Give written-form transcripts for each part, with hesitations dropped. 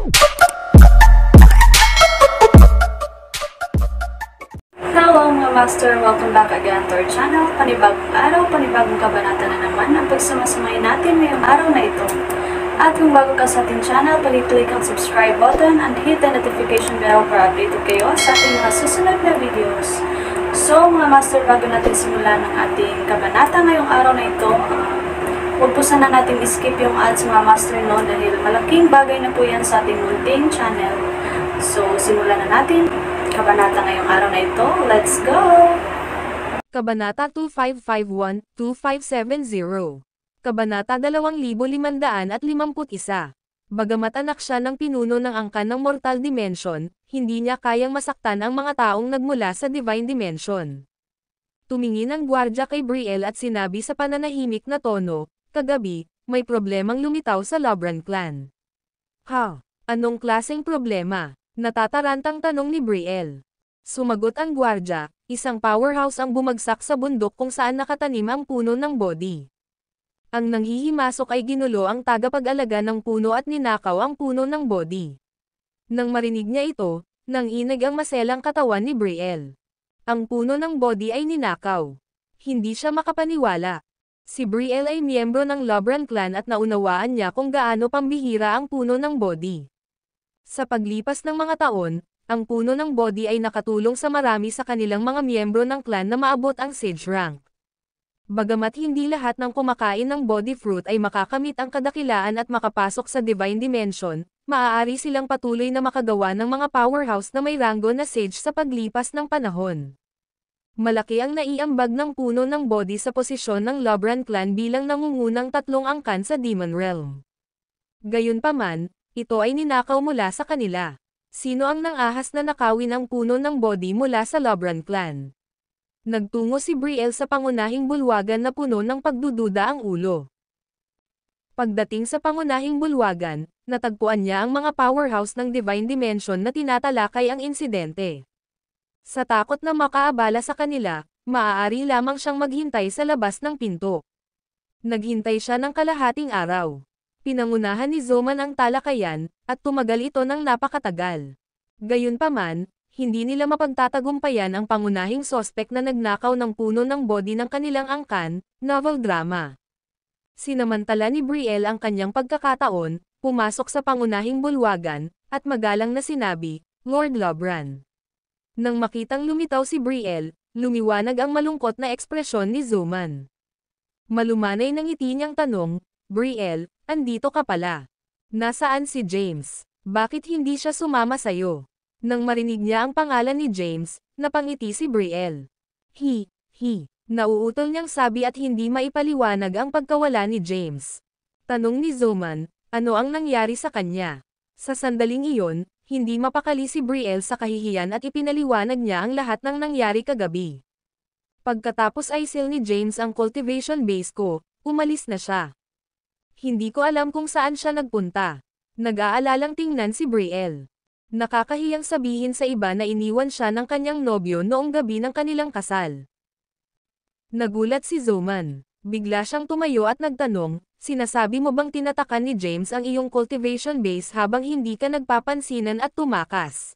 Hello mga master! Welcome back again to our channel. Panibagong araw, panibagong kabanata na naman ang pagsamasamayin natin ngayong araw na ito. At kung bago ka sa ating channel, pag-click ang subscribe button and hit the notification bell para updated kayo sa ating mga susunod na videos. So mga master, bago natin simulan ang ating kabanata ngayong araw na ito, huwag po sana natin skip yung ads mga master no, dahil malaking bagay na po yan sa ating munting channel. So simulan na natin kabanata ngayong araw na ito. Let's go! Kabanata 2551-2570. Kabanata 2551. Bagamat anak siya ng pinuno ng angkan ng Mortal Dimension, hindi niya kayang masaktan ang mga taong nagmula sa Divine Dimension. Tumingin ang gwardya kay Brielle at sinabi sa pananahimik na tono, "Kagabi, may problemang lumitaw sa Lobran Clan." "Ha? Anong klaseng problema?" Natatarantang tanong ni Brielle. Sumagot ang gwardya, "Isang powerhouse ang bumagsak sa bundok kung saan nakatanim ang puno ng Bodhi. Ang nanghihimasok ay ginulo ang tagapag-alaga ng puno at ninakaw ang puno ng Bodhi." Nang marinig niya ito, nanginig ang maselang katawan ni Brielle. Ang puno ng Bodhi ay ninakaw. Hindi siya makapaniwala. Si Brielle ay miyembro ng Lobran Clan at naunawaan niya kung gaano pambihira ang puno ng Bodhi. Sa paglipas ng mga taon, ang puno ng Bodhi ay nakatulong sa marami sa kanilang mga miyembro ng clan na maabot ang Sage rank. Bagamat hindi lahat ng kumakain ng Bodhi fruit ay makakamit ang kadakilaan at makapasok sa Divine Dimension, maaari silang patuloy na makagawa ng mga powerhouse na may ranggo na Sage sa paglipas ng panahon. Malaki ang naiambag ng puno ng Bodhi sa posisyon ng Lobran Clan bilang nangungunang tatlong angkan sa Demon Realm. Gayunpaman, ito ay ninakaw mula sa kanila. Sino ang nangahas na nakawin ang puno ng Bodhi mula sa Lobran Clan? Nagtungo si Brielle sa pangunahing bulwagan na puno ng pagdududa ang ulo. Pagdating sa pangunahing bulwagan, natagpuan niya ang mga powerhouse ng Divine Dimension na tinatalakay ang insidente. Sa takot na makaabala sa kanila, maaari lamang siyang maghintay sa labas ng pinto. Naghintay siya ng kalahating araw. Pinangunahan ni Zoman ang talakayan, at tumagal ito ng napakatagal. Gayunpaman, hindi nila mapagtatagumpayan ang pangunahing sospek na nagnakaw ng puno ng Bodhi ng kanilang angkan, novel drama. Sinamantala ni Brielle ang kanyang pagkakataon, pumasok sa pangunahing bulwagan, at magalang na sinabi, "Lord Lobran." Nang makitang lumitaw si Brielle, lumiwanag ang malungkot na ekspresyon ni Zoman. Malumanay ng ngiti niyang tanong, "Brielle, andito ka pala. Nasaan si James? Bakit hindi siya sumama sa'yo?" Nang marinig niya ang pangalan ni James, napangiti si Brielle. Nauutol niyang sabi at hindi maipaliwanag ang pagkawala ni James. Tanong ni Zoman, ano ang nangyari sa kanya? Sa sandaling iyon, hindi mapakali si Brielle sa kahihiyan at ipinaliwanag niya ang lahat ng nangyari kagabi. Pagkatapos ay seal ni James ang cultivation base ko, umalis na siya. Hindi ko alam kung saan siya nagpunta. Nag-aalalang tingnan si Brielle. Nakakahiyang sabihin sa iba na iniwan siya ng kanyang nobyo noong gabi ng kanilang kasal. Nagulat si Zoman. Bigla siyang tumayo at nagtanong, "Sinasabi mo bang tinatakan ni James ang iyong cultivation base habang hindi ka nagpapansinan at tumakas?"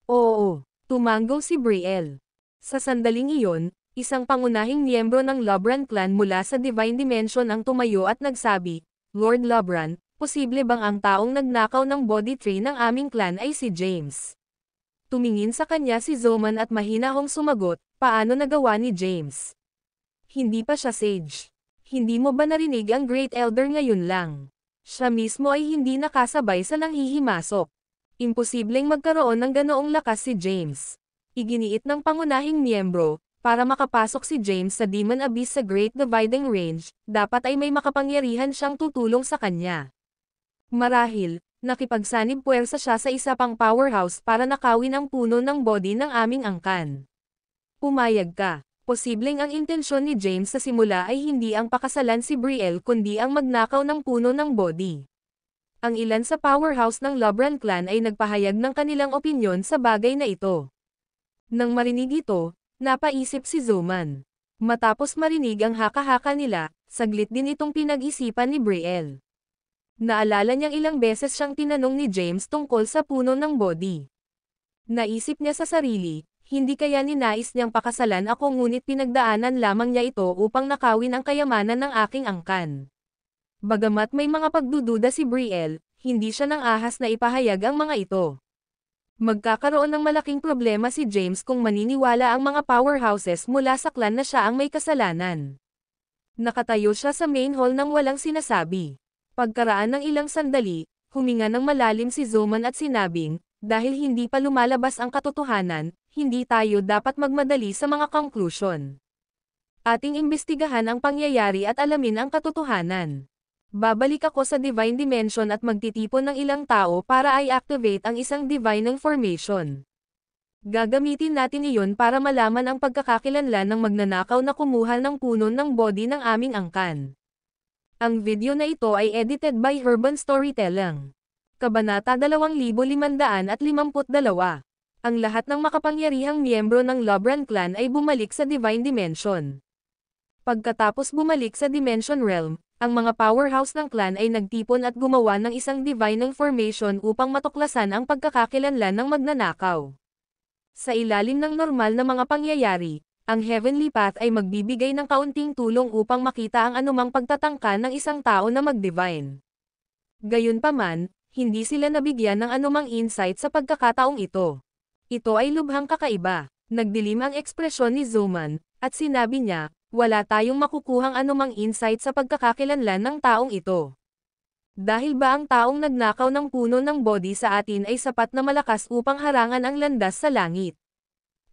"Oo," tumanggo si Brielle. Sa sandaling iyon, isang pangunahing miyembro ng Lobran Clan mula sa Divine Dimension ang tumayo at nagsabi, "Lord Lobran, posible bang ang taong nagnakaw ng Bodhi Tree ng aming clan ay si James?" Tumingin sa kanya si Zoman at mahinahong sumagot, "Paano nagawa ni James? Hindi pa siya Sage. Hindi mo ba narinig ang Great Elder ngayon lang? Siya mismo ay hindi nakasabay sa nanghihimasok. Imposibleng magkaroon ng ganoong lakas si James." Iginiit ng pangunahing miyembro, para makapasok si James sa Demon Abyss sa Great Dividing Range, dapat ay may makapangyarihan siyang tutulong sa kanya. Marahil, nakipagsanib puwersa siya sa isa pang powerhouse para nakawin ang puno ng Bodhi ng aming angkan. Pumayag ka. Posibleng ang intensyon ni James sa simula ay hindi ang pakasalan si Brielle kundi ang magnakaw ng puno ng Bodhi. Ang ilan sa powerhouse ng Lobran Clan ay nagpahayag ng kanilang opinyon sa bagay na ito. Nang marinig ito, napaisip si Zoman. Matapos marinig ang haka-haka nila, saglit din itong pinag-isipan ni Brielle. Naalala niyang ilang beses siyang tinanong ni James tungkol sa puno ng body. Naisip niya sa sarili, hindi kaya ninais niyang pakasalan ako ngunit pinagdaanan lamang niya ito upang nakawin ang kayamanan ng aking angkan. Bagamat may mga pagdududa si Brielle, hindi siya nang ahas na ipahayag ang mga ito. Magkakaroon ng malaking problema si James kung maniniwala ang mga powerhouses mula sa clan na siya ang may kasalanan. Nakatayo siya sa main hall nang walang sinasabi. Pagkaraan ng ilang sandali, huminga ng malalim si Zoman at sinabing, dahil hindi pa lumalabas ang katotohanan, hindi tayo dapat magmadali sa mga conclusion. Ating imbestigahan ang pangyayari at alamin ang katotohanan. Babalik ako sa Divine Dimension at magtitipon ng ilang tao para i-activate ang isang Divine Information. Gagamitin natin iyon para malaman ang pagkakakilanlan ng magnanakaw na kumuha ng puno ng body ng aming angkan. Ang video na ito ay edited by Herban Storytelling. Kabanata 2552. Ang lahat ng makapangyarihang miyembro ng Lobran Clan ay bumalik sa Divine Dimension. Pagkatapos bumalik sa Dimension Realm, ang mga powerhouse ng clan ay nagtipon at gumawa ng isang Divine Information upang matuklasan ang pagkakakilanlan ng magnanakaw. Sa ilalim ng normal na mga pangyayari, ang Heavenly Path ay magbibigay ng kaunting tulong upang makita ang anumang pagtatangka ng isang tao na mag-divine. Gayunpaman, hindi sila nabigyan ng anumang insight sa pagkakataong ito. Ito ay lubhang kakaiba. Nagdilim ang ekspresyon ni Zoman, at sinabi niya, wala tayong makukuhang anumang insight sa pagkakakilanlan ng taong ito. Dahil ba ang taong nagnakaw ng puno ng body sa atin ay sapat na malakas upang harangan ang landas sa langit?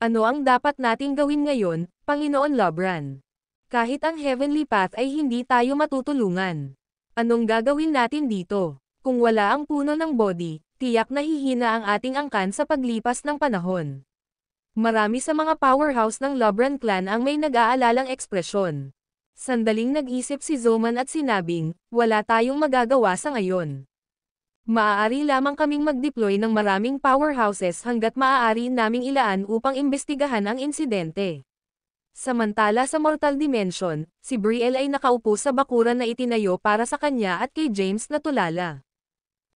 Ano ang dapat nating gawin ngayon, Panginoon Lobran? Kahit ang Heavenly Path ay hindi tayo matutulungan. Anong gagawin natin dito? Kung wala ang puno ng body, tiyak na hihina ang ating angkan sa paglipas ng panahon. Marami sa mga powerhouse ng Lobran Clan ang may nag-aalalang ekspresyon. Sandaling nag-isip si Zoman at sinabing, wala tayong magagawa sa ngayon. Maaari lamang kaming mag-deploy ng maraming powerhouses hanggat maaari naming ilaan upang imbestigahan ang insidente. Samantala sa Mortal Dimension, si Brielle ay nakaupo sa bakuran na itinayo para sa kanya at kay James na tulala.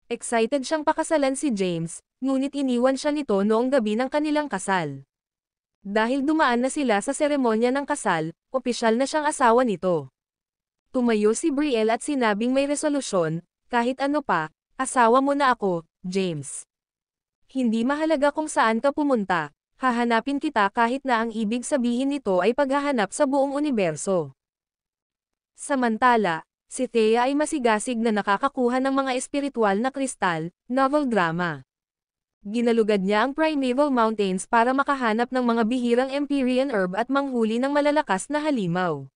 Excited siyang pakasalan si James, ngunit iniwan siya nito noong gabi ng kanilang kasal. Dahil dumaan na sila sa seremonya ng kasal, opisyal na siyang asawa nito. Tumayo si Brielle at sinabing may resolusyon, kahit ano pa, asawa mo na ako, James. Hindi mahalaga kung saan ka pumunta, hahanapin kita kahit na ang ibig sabihin nito ay paghahanap sa buong universo. Samantala, si Thea ay masigasig na nakakakuha ng mga espiritual na kristal, novel drama. Ginalugad niya ang Primeval Mountains para makahanap ng mga bihirang Empyrean herb at manghuli ng malalakas na halimaw.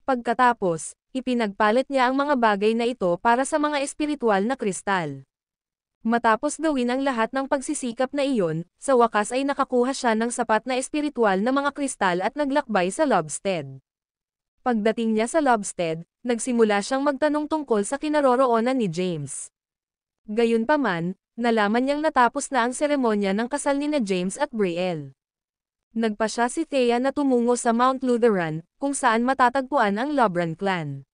Pagkatapos, ipinagpalit niya ang mga bagay na ito para sa mga espiritual na kristal. Matapos gawin ang lahat ng pagsisikap na iyon, sa wakas ay nakakuha siya ng sapat na espiritual na mga kristal at naglakbay sa Lobstead. Pagdating niya sa Lobstead, nagsimula siyang magtanong tungkol sa kinaroroonan ni James. Gayunpaman, nalaman niyang natapos na ang seremonya ng kasal nina James at Brielle. Nagpa siya si Thea na tumungo sa Mount Lutheran, kung saan matatagpuan ang Lobran Clan.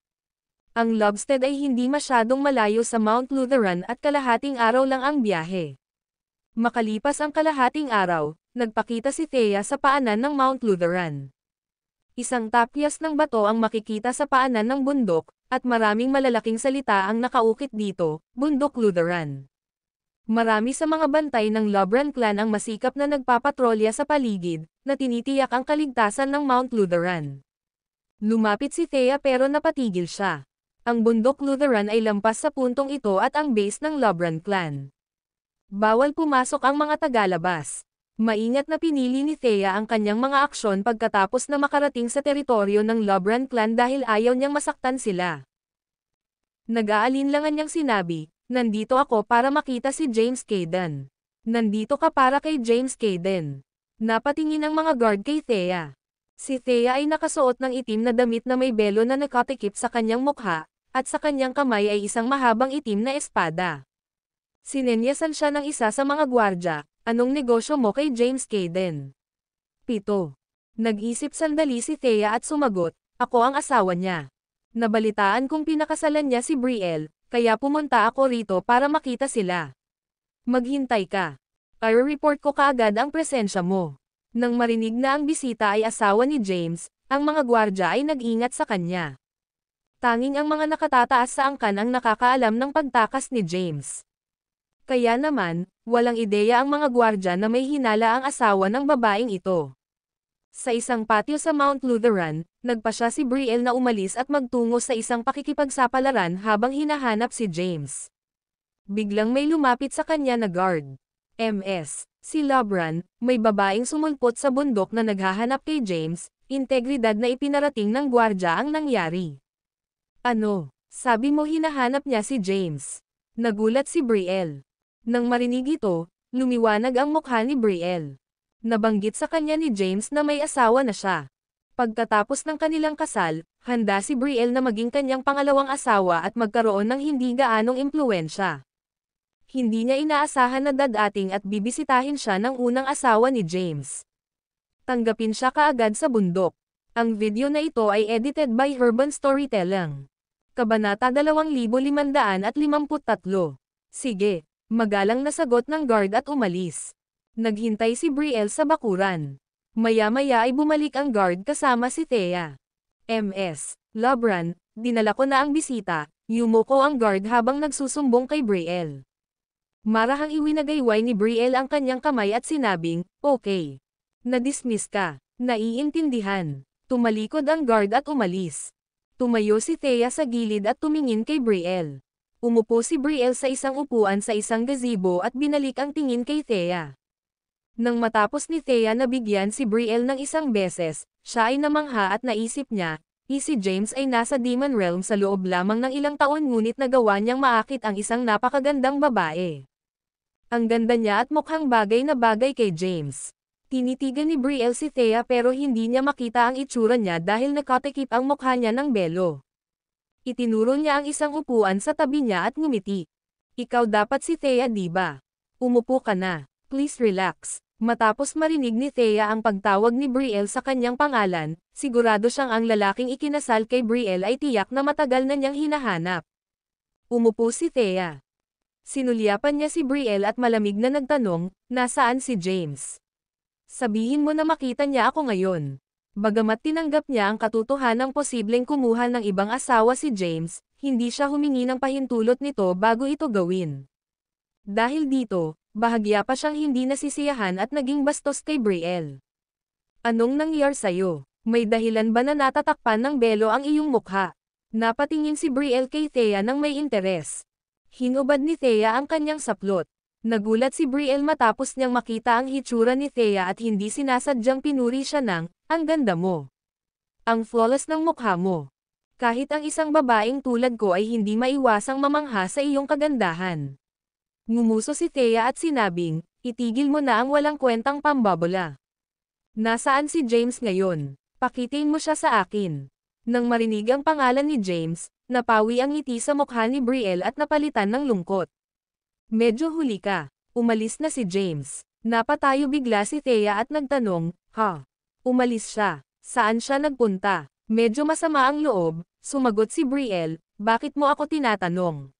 Ang Lobstead ay hindi masyadong malayo sa Mount Lutheran at kalahating araw lang ang biyahe. Makalipas ang kalahating araw, nagpakita si Thea sa paanan ng Mount Lutheran. Isang tapyas ng bato ang makikita sa paanan ng bundok, at maraming malalaking salita ang nakaukit dito, Bundok Lutheran. Marami sa mga bantay ng Lobran Clan ang masikap na nagpapatrolya sa paligid, na tinitiyak ang kaligtasan ng Mount Lutheran. Lumapit si Thea pero napatigil siya. Ang Bundok Lutheran ay lampas sa puntong ito at ang base ng Lobran Clan. Bawal pumasok ang mga tagalabas. Maingat na pinili ni Thea ang kanyang mga aksyon pagkatapos na makarating sa teritoryo ng Lobran Clan dahil ayaw niyang masaktan sila. Nag-aalinlangan niyang sinabi, nandito ako para makita si James Caden. Nandito ka para kay James Caden. Napatingin ang mga guard kay Thea. Si Thea ay nakasuot ng itim na damit na may belo na nakatikip sa kanyang mukha, at sa kanyang kamay ay isang mahabang itim na espada. Sinenyasan siya ng isa sa mga gwardya, anong negosyo mo kay James Caden? 7. Nag-isip sandali si Thea at sumagot, ako ang asawa niya. Nabalitaan kung pinakasalan niya si Brielle, Kaya pumunta ako rito para makita sila. Maghintay ka. I-report ko kaagad ang presensya mo. Nang marinig na ang bisita ay asawa ni James, ang mga gwardya ay nag-ingat sa kanya. Tanging ang mga nakatataas sa angkan ang nakakaalam ng pagtakas ni James. Kaya naman, walang ideya ang mga gwardya na may hinala ang asawa ng babaeng ito. Sa isang patio sa Mount Lutheran, nagpasya si Brielle na umalis at magtungo sa isang pakikipagsapalaran habang hinahanap si James. Biglang may lumapit sa kanya na guard. Si Labran, may babaeng sumulpot sa bundok na naghahanap kay James, integridad na ipinarating ng gwardya ang nangyari. Ano? Sabi mo hinahanap niya si James. Nagulat si Brielle. Nang marinig ito, lumiwanag ang mukha ni Brielle. Nabanggit sa kanya ni James na may asawa na siya. Pagkatapos ng kanilang kasal, handa si Brielle na maging kanyang pangalawang asawa at magkaroon ng hindi gaanong impluwensya. Hindi niya inaasahan na dadating at bibisitahin siya ng unang asawa ni James. Tanggapin siya kaagad sa bundok. Ang video na ito ay edited by Urban Storytelling. Kabanata 2553. Sige, magalang na sagot ng guard at umalis. Naghintay si Brielle sa bakuran. Maya-maya ay bumalik ang guard kasama si Thea. Labran, dinala ko na ang bisita, yumuko ang guard habang nagsusumbong kay Brielle. Marahang iwinagayway ni Brielle ang kanyang kamay at sinabing, okay. Na-dismiss ka. Naiintindihan. Tumalikod ang guard at umalis. Tumayo si Thea sa gilid at tumingin kay Brielle. Umupo si Brielle sa isang upuan sa isang gazebo at binalik ang tingin kay Thea. Nang matapos ni Thea na bigyan si Brielle ng isang beses, siya ay namangha at naisip niya, si James ay nasa Demon Realm sa loob lamang ng ilang taon ngunit nagawa niyang maakit ang isang napakagandang babae. Ang ganda niya at mukhang bagay na bagay kay James. Tinitigan ni Brielle si Thea pero hindi niya makita ang itsura niya dahil nakatikip ang mukha niya ng belo. Itinuro niya ang isang upuan sa tabi niya at ngumiti. Ikaw dapat si Thea, diba? Umupo ka na. Please relax. Matapos marinig ni Thea ang pagtawag ni Brielle sa kanyang pangalan, sigurado siyang ang lalaking ikinasal kay Brielle ay tiyak na matagal na niyang hinahanap. Umupo si Thea. Sinulyapan niya si Brielle at malamig na nagtanong, nasaan si James? Sabihin mo na makita niya ako ngayon. Bagamat tinanggap niya ang katotohanang posibleng kumuha ng ibang asawa si James, hindi siya humingi ng pahintulot nito bago ito gawin. Dahil dito, bahagya pa siyang hindi nasisiyahan at naging bastos kay Brielle. Anong nangyari sa'yo? May dahilan ba na natatakpan ng belo ang iyong mukha? Napatingin si Brielle kay Thea nang may interes. Hinubad ni Thea ang kanyang saplot. Nagulat si Brielle matapos niyang makita ang hitsura ni Thea at hindi sinasadyang pinuri siya ng, ang ganda mo. Ang flawless ng mukha mo. Kahit ang isang babaeng tulad ko ay hindi maiwasang mamangha sa iyong kagandahan. Ngumuso si Thea at sinabing, itigil mo na ang walang kwentang pambabola. Nasaan si James ngayon? Pakitiin mo siya sa akin. Nang marinig ang pangalan ni James, napawi ang ngiti sa mukha ni Brielle at napalitan ng lungkot. Medyo huli ka. Umalis na si James. Napatayo bigla si Thea at nagtanong, ha? Umalis siya. Saan siya nagpunta? Medyo masama ang loob, sumagot si Brielle, bakit mo ako tinatanong?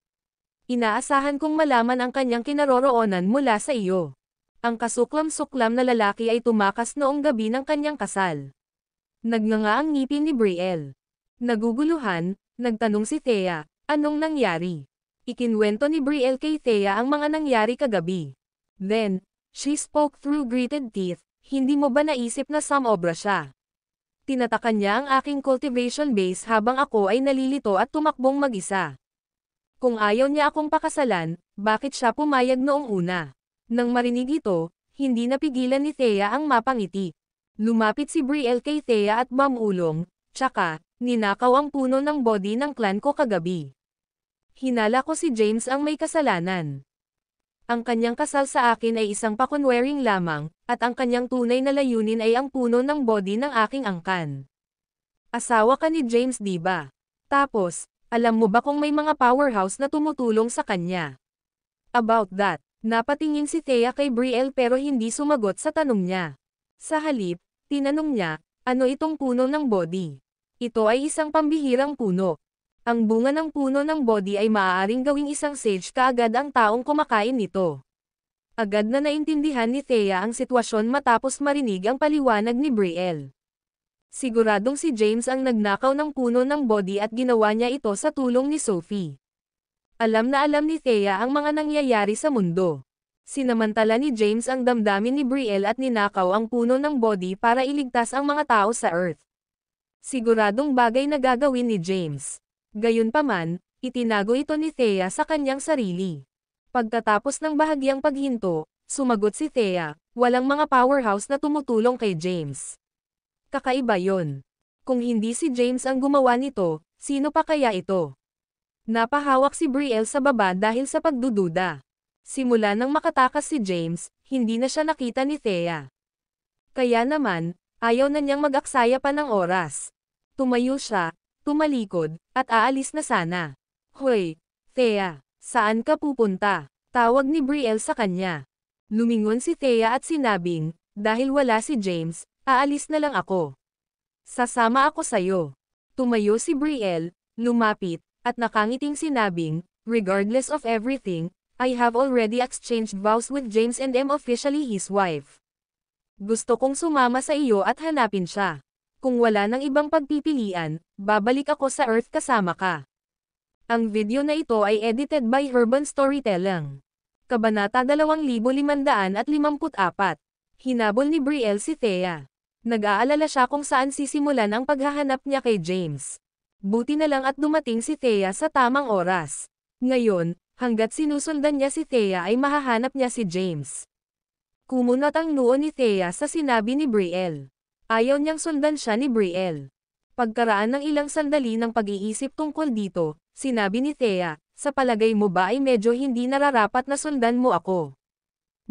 Inaasahan kong malaman ang kanyang kinaroroonan mula sa iyo. Ang kasuklam-suklam na lalaki ay tumakas noong gabi ng kanyang kasal. Nagnganga ang ngipin ni Brielle. Naguguluhan, nagtanong si Thea, anong nangyari? Ikinwento ni Brielle kay Thea ang mga nangyari kagabi. Then, she spoke through gritted teeth, hindi mo ba naisip na samobra siya? Tinatakan niya ang aking cultivation base habang ako ay nalilito at tumakbong mag-isa. Kung ayaw niya akong pakasalan, bakit siya pumayag noong una? Nang marinig ito, hindi napigilan ni Thea ang mapangiti. Lumapit si Brielle kay Thea at mamulong, tsaka, ninakaw ang puno ng body ng clan ko kagabi. Hinala ko si James ang may kasalanan. Ang kanyang kasal sa akin ay isang pakunwering lamang, at ang kanyang tunay na layunin ay ang puno ng body ng aking angkan. Asawa ka ni James, diba? Tapos, alam mo ba kung may mga powerhouse na tumutulong sa kanya? About that, napatingin si Thea kay Brielle pero hindi sumagot sa tanong niya. Sa halip, tinanong niya, ano itong puno ng body? Ito ay isang pambihirang puno. Ang bunga ng puno ng Bodhi ay maaaring gawing isang sage kaagad ang taong kumakain nito. Agad na naintindihan ni Thea ang sitwasyon matapos marinig ang paliwanag ni Brielle. Siguradong si James ang nagnakaw ng puno ng Bodhi at ginawa niya ito sa tulong ni Sophie. Alam na alam ni Thea ang mga nangyayari sa mundo. Sinamantala ni James ang damdamin ni Brielle at ninakaw ang puno ng Bodhi para iligtas ang mga tao sa Earth. Siguradong bagay na gagawin ni James. Gayunpaman, itinago ito ni Thea sa kanyang sarili. Pagkatapos ng bahagyang paghinto, sumagot si Thea, walang mga powerhouse na tumutulong kay James. Kakaiba yon. Kung hindi si James ang gumawa nito, sino pa kaya ito? Napahawak si Brielle sa baba dahil sa pagdududa. Simula nang makatakas si James, hindi na siya nakita ni Thea. Kaya naman, ayaw na niyang mag-aksaya pa ng oras. Tumayo siya, tumalikod, at aalis na sana. Hoy, Thea, saan ka pupunta? Tawag ni Brielle sa kanya. Lumingon si Thea at sinabing, dahil wala si James, aalis na lang ako. Sasama ako sayo. Tumayo si Brielle, lumapit, at nakangiting sinabing, regardless of everything, I have already exchanged vows with James and am officially his wife. Gusto kong sumama sa iyo at hanapin siya. Kung wala nang ibang pagpipilian, babalik ako sa Earth kasama ka. Ang video na ito ay edited by Herban Storytelling. Kabanata 2554. Hinabol ni Brielle si Thea. Nag-aalala siya kung saan sisimulan ang paghahanap niya kay James. Buti na lang at dumating si Thea sa tamang oras. Ngayon, hanggat sinusundan niya si Thea ay mahahanap niya si James. Kumunot ang noo ni Thea sa sinabi ni Brielle. Ayaw niyang sundan siya ni Brielle. Pagkaraan ng ilang sandali ng pag-iisip tungkol dito, sinabi ni Thea, sa palagay mo ba ay medyo hindi nararapat na sundan mo ako?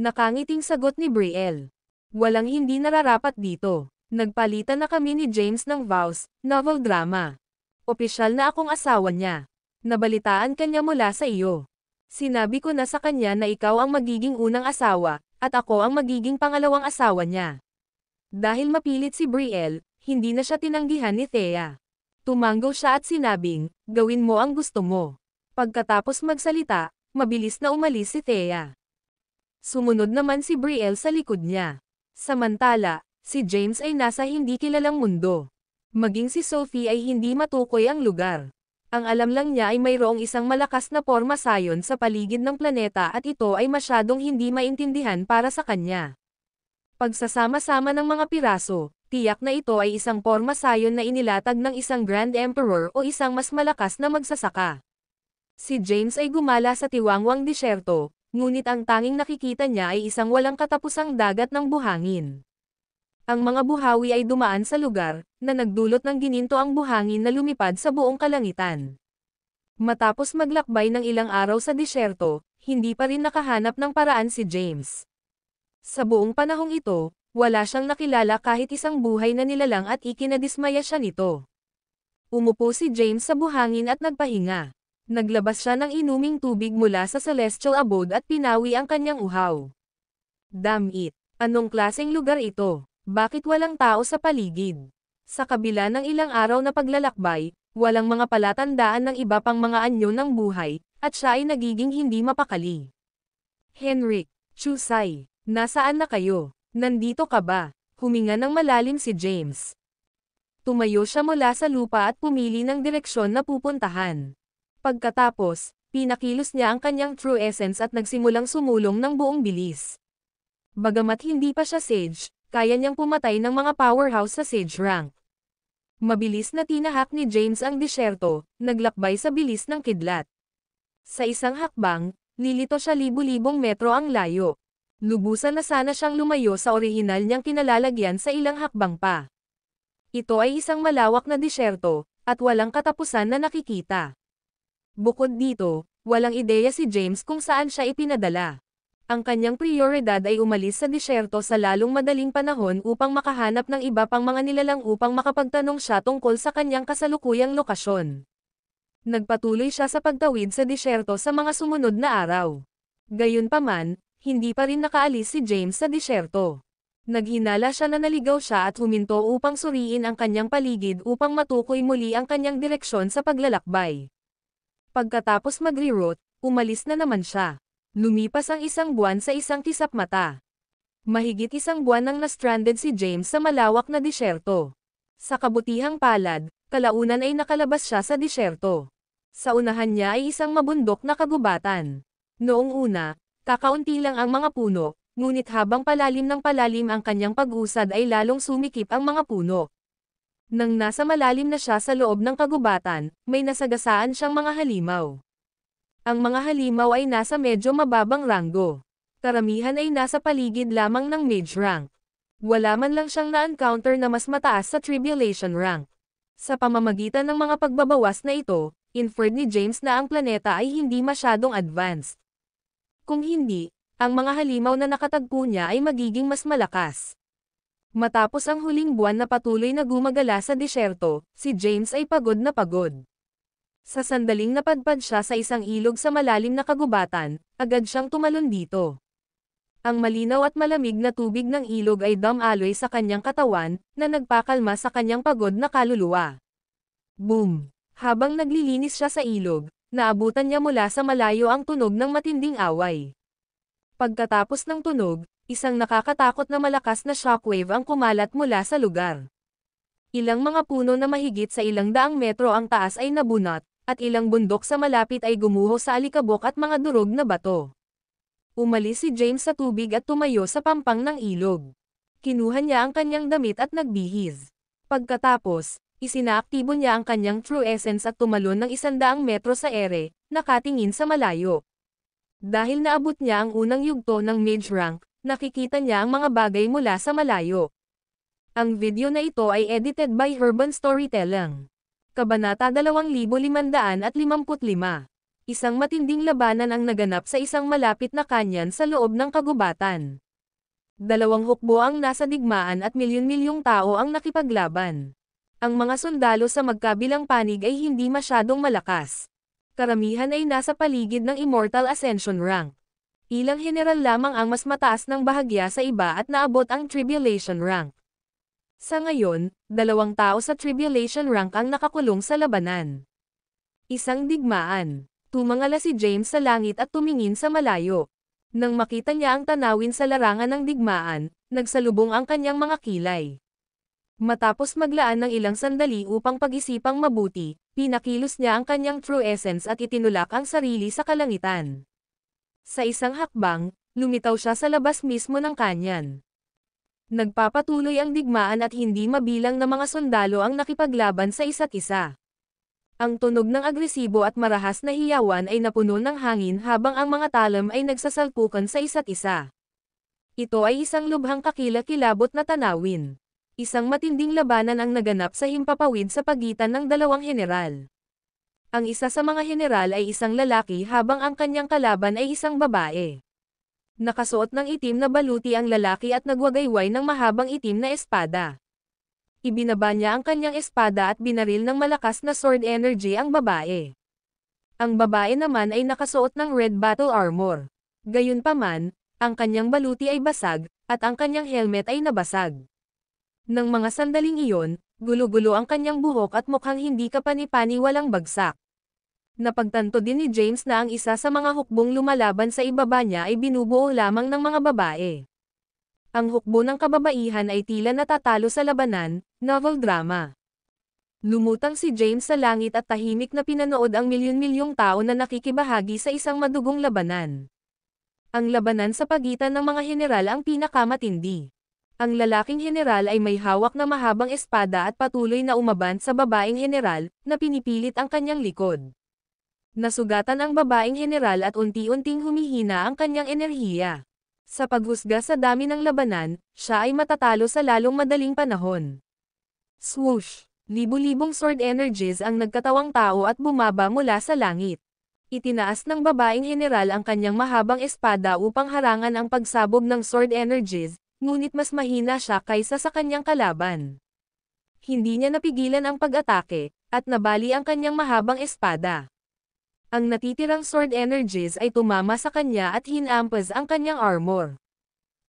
Nakangiting sagot ni Brielle. Walang hindi nararapat dito. Nagpalitan na kami ni James ng vows, novel drama. Opisyal na akong asawa niya. Nabalitaan kanya mula sa iyo. Sinabi ko na sa kanya na ikaw ang magiging unang asawa, at ako ang magiging pangalawang asawa niya. Dahil mapilit si Brielle, hindi na siya tinanggihan ni Thea. Tumanggo siya at sinabing, gawin mo ang gusto mo. Pagkatapos magsalita, mabilis na umalis si Thea. Sumunod naman si Brielle sa likod niya. Samantala, si James ay nasa hindi kilalang mundo. Maging si Sophie ay hindi matukoy ang lugar. Ang alam lang niya ay mayroong isang malakas na porma sayon sa paligid ng planeta at ito ay masyadong hindi maintindihan para sa kanya. Pagsasama-sama ng mga piraso, tiyak na ito ay isang porma sayon na inilatag ng isang Grand Emperor o isang mas malakas na magsasaka. Si James ay gumala sa tiwangwang disyerto, ngunit ang tanging nakikita niya ay isang walang katapusang dagat ng buhangin. Ang mga buhawi ay dumaan sa lugar, na nagdulot ng gininto ang buhangin na lumipad sa buong kalangitan. Matapos maglakbay ng ilang araw sa disyerto, hindi pa rin nakahanap ng paraan si James. Sa buong panahong ito, wala siyang nakilala kahit isang buhay na nilalang at ikinadismaya siya nito. Umupo si James sa buhangin at nagpahinga. Naglabas siya ng inuming tubig mula sa celestial abode at pinawi ang kanyang uhaw. Damn it! Anong klaseng lugar ito? Bakit walang tao sa paligid? Sa kabila ng ilang araw na paglalakbay, walang mga palatandaan ng iba pang mga anyo ng buhay, at siya ay nagiging hindi mapakali. Henrik, Chusay, nasaan na kayo? Nandito ka ba? Huminga ng malalim si James. Tumayo siya mula sa lupa at pumili ng direksyon na pupuntahan. Pagkatapos, pinakilos niya ang kanyang true essence at nagsimulang sumulong ng buong bilis. Bagamat hindi pa siya sage, kaya niyang pumatay ng mga powerhouse sa sage rank. Mabilis na tinahak ni James ang disyerto, naglakbay sa bilis ng kidlat. Sa isang hakbang, lilito siya libu-libong metro ang layo. Lubusan na sana siyang lumayo sa orihinal niyang kinalalagyan sa ilang hakbang pa. Ito ay isang malawak na disyerto, at walang katapusan na nakikita. Bukod dito, walang ideya si James kung saan siya ipinadala. Ang kanyang prioridad ay umalis sa disyerto sa lalong madaling panahon upang makahanap ng iba pang mga nilalang upang makapagtanong siya tungkol sa kanyang kasalukuyang lokasyon. Nagpatuloy siya sa pagtawid sa disyerto sa mga sumunod na araw. Gayunpaman, hindi pa rin nakaalis si James sa disyerto. Naghinala siya na naligaw siya at huminto upang suriin ang kanyang paligid upang matukoy muli ang kanyang direksyon sa paglalakbay. Pagkatapos mag-reroute, umalis na naman siya. Lumipas ang 1 buwan sa isang kisap mata. Mahigit 1 buwan nang na-stranded si James sa malawak na disyerto. Sa kabutihang palad, kalaunan ay nakalabas siya sa disyerto. Sa unahan niya ay isang mabundok na kagubatan. Noong una, kakaunti lang ang mga puno, ngunit habang palalim ng palalim ang kanyang pag-usad ay lalong sumikip ang mga puno. Nang nasa malalim na siya sa loob ng kagubatan, may nasagasaan siyang mga halimaw. Ang mga halimaw ay nasa medyo mababang ranggo. Karamihan ay nasa paligid lamang ng mage rank. Wala man lang siyang na-encounter na mas mataas sa tribulation rank. Sa pamamagitan ng mga pagbabawas na ito, inferred ni James na ang planeta ay hindi masyadong advanced. Kung hindi, ang mga halimaw na nakatagpo niya ay magiging mas malakas. Matapos ang huling buwan na patuloy na gumagala sa disyerto, si James ay pagod na pagod. Sa sandaling napadpad siya sa isang ilog sa malalim na kagubatan, agad siyang tumalon dito. Ang malinaw at malamig na tubig ng ilog ay dumaloy sa kanyang katawan, na nagpakalma sa kanyang pagod na kaluluwa. Boom! Habang naglilinis siya sa ilog, naabutan niya mula sa malayo ang tunog ng matinding away. Pagkatapos ng tunog, isang nakakatakot na malakas na shockwave ang kumalat mula sa lugar. Ilang mga puno na mahigit sa 100 metro ang taas ay nabunot, at ilang bundok sa malapit ay gumuho sa alikabok at mga durog na bato. Umalis si James sa tubig at tumayo sa pampang ng ilog. Kinuha niya ang kanyang damit at nagbihis. Pagkatapos, isinaaktibo niya ang kanyang True Essence at tumalon ng 100 metro sa ere, nakatingin sa malayo. Dahil naabot niya ang unang yugto ng mage rank, nakikita niya ang mga bagay mula sa malayo. Ang video na ito ay edited by Urban Storytelling. Kabanata 2555. Isang matinding labanan ang naganap sa isang malapit na kanyan sa loob ng kagubatan. 2 hukbo ang nasa digmaan at milyon-milyong tao ang nakipaglaban. Ang mga sundalo sa magkabilang panig ay hindi masyadong malakas. Karamihan ay nasa paligid ng Immortal Ascension rank. Ilang general lamang ang mas mataas ng bahagya sa iba at naabot ang Tribulation rank. Sa ngayon, 2 tao sa Tribulation rank ang nakakulong sa labanan. Isang digmaan. Tumangala si James sa langit at tumingin sa malayo. Nang makita niya ang tanawin sa larangan ng digmaan, nagsalubong ang kanyang mga kilay. Matapos maglaan ng ilang sandali upang pag-isipang mabuti, pinakilos niya ang kanyang True Essence at itinulak ang sarili sa kalangitan. Sa isang hakbang, lumitaw siya sa labas mismo ng kanyan. Nagpapatuloy ang digmaan at hindi mabilang na mga sundalo ang nakipaglaban sa isa't isa. Ang tunog ng agresibo at marahas na hiyawan ay napuno ng hangin habang ang mga talam ay nagsasalpukan sa isa't isa. Ito ay isang lubhang kakilakilabot na tanawin. Isang matinding labanan ang naganap sa himpapawid sa pagitan ng 2 general. Ang isa sa mga general ay isang lalaki habang ang kanyang kalaban ay isang babae. Nakasuot ng itim na baluti ang lalaki at nagwagayway ng mahabang itim na espada. Ibinaba niya ang kanyang espada at binaril ng malakas na sword energy ang babae. Ang babae naman ay nakasuot ng red battle armor. Gayunpaman, ang kanyang baluti ay basag, at ang kanyang helmet ay nabasag. Nang mga sandaling iyon, gulo-gulo ang kanyang buhok at mukhang hindi kapani-pani walang bagsak. Napagtanto din ni James na ang isa sa mga hukbong lumalaban sa ibaba niya ay binubuo lamang ng mga babae. Ang hukbo ng kababaihan ay tila natatalo sa labanan, novel drama. Lumutang si James sa langit at tahimik na pinanood ang milyon-milyong tao na nakikibahagi sa isang madugong labanan. Ang labanan sa pagitan ng mga general ang pinakamatindi. Ang lalaking general ay may hawak na mahabang espada at patuloy na umaban sa babaeng general, na pinipilit ang kanyang likod. Nasugatan ang babaeng general at unti-unting humihina ang kanyang enerhiya. Sa paghusga sa dami ng labanan, siya ay matatalo sa lalong madaling panahon. Swoosh! Libu-libong sword energies ang nagkatawang tao at bumaba mula sa langit. Itinaas ng babaeng general ang kanyang mahabang espada upang harangan ang pagsabog ng sword energies, ngunit mas mahina siya kaysa sa kanyang kalaban. Hindi niya napigilan ang pag-atake, at nabali ang kanyang mahabang espada. Ang natitirang sword energies ay tumama sa kanya at hinampas ang kanyang armor.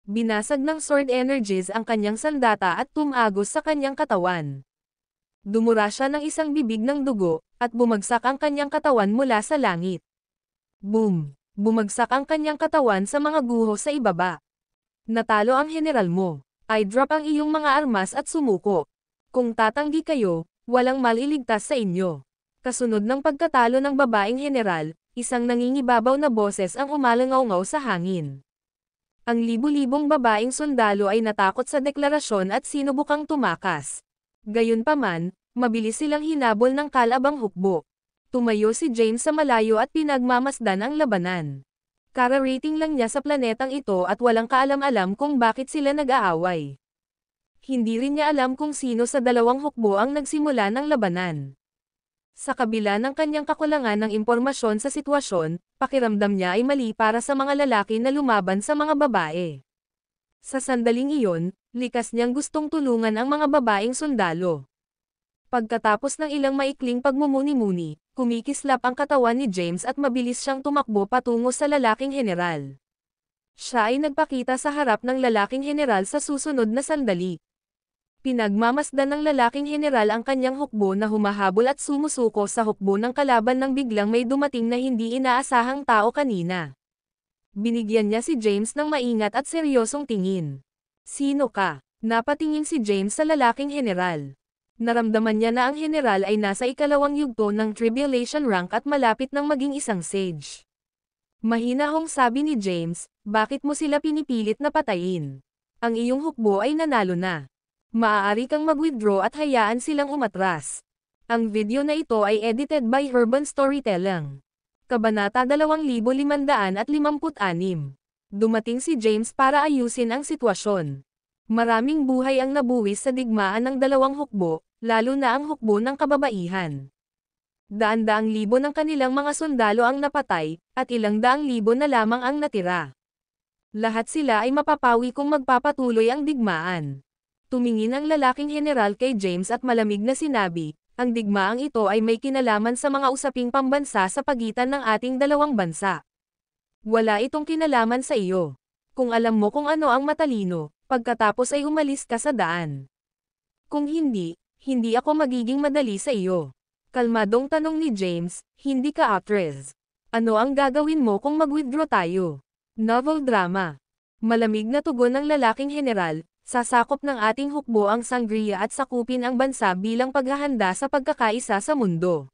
Binasag ng sword energies ang kanyang sandata at tumagos sa kanyang katawan. Dumura siya ng isang bibig ng dugo, at bumagsak ang kanyang katawan mula sa langit. Boom! Bumagsak ang kanyang katawan sa mga guho sa ibaba. Natalo ang general mo. I-drop ang iyong mga armas at sumuko. Kung tatanggi kayo, walang maliligtas sa inyo. Kasunod ng pagkatalo ng babaeng general, isang nangingibabaw na boses ang umalangaw-ngaw sa hangin. Ang libu-libong babaeng sundalo ay natakot sa deklarasyon at sinubukang tumakas. Gayunpaman, mabilis silang hinabol ng kalabang hukbo. Tumayo si James sa malayo at pinagmamasdan ang labanan. Kararating lang niya sa planetang ito at walang kaalam-alam kung bakit sila nag-aaway. Hindi rin niya alam kung sino sa dalawang hukbo ang nagsimula ng labanan. Sa kabila ng kanyang kakulangan ng impormasyon sa sitwasyon, pakiramdam niya ay mali para sa mga lalaki na lumaban sa mga babae. Sa sandaling iyon, likas niyang gustong tulungan ang mga babaeng sundalo. Pagkatapos ng ilang maikling pagmumuni-muni, kumikislap ang katawan ni James at mabilis siyang tumakbo patungo sa lalaking general. Siya ay nagpakita sa harap ng lalaking general sa susunod na sandali. Pinagmamasdan ng lalaking general ang kanyang hukbo na humahabol at sumusuko sa hukbo ng kalaban nang biglang may dumating na hindi inaasahang tao kanina. Binigyan niya si James ng maingat at seryosong tingin. "Sino ka?" Napatingin si James sa lalaking general. Naramdaman niya na ang general ay nasa ikalawang yugto ng tribulation rank at malapit ng maging isang sage. Mahinahong sabi ni James, "Bakit mo sila pinipilit na patayin? Ang iyong hukbo ay nanalo na. Maaari kang mag-withdraw at hayaan silang umatras." Ang video na ito ay edited by Urban Storytelling. Kabanata 2556. Dumating si James para ayusin ang sitwasyon. Maraming buhay ang nabuwis sa digmaan ng dalawang hukbo, lalo na ang hukbo ng kababaihan. Daan-daang libo ng kanilang mga sundalo ang napatay, at ilang daang libo na lamang ang natira. Lahat sila ay mapapawi kung magpapatuloy ang digmaan. Tumingin ang lalaking general kay James at malamig na sinabi, "Ang digmaang ito ay may kinalaman sa mga usaping pambansa sa pagitan ng ating dalawang bansa. Wala itong kinalaman sa iyo. Kung alam mo kung ano ang matalino, pagkatapos ay umalis ka sa daan. Kung hindi, hindi ako magiging madali sa iyo." Kalmadong tanong ni James, "Hindi ka actress. Ano ang gagawin mo kung mag-withdraw tayo?" Novel drama. Malamig na tugon ng lalaking general, "Sasakop ng ating hukbo ang sangria at sakupin ang bansa bilang paghahanda sa pagkakaisa sa mundo."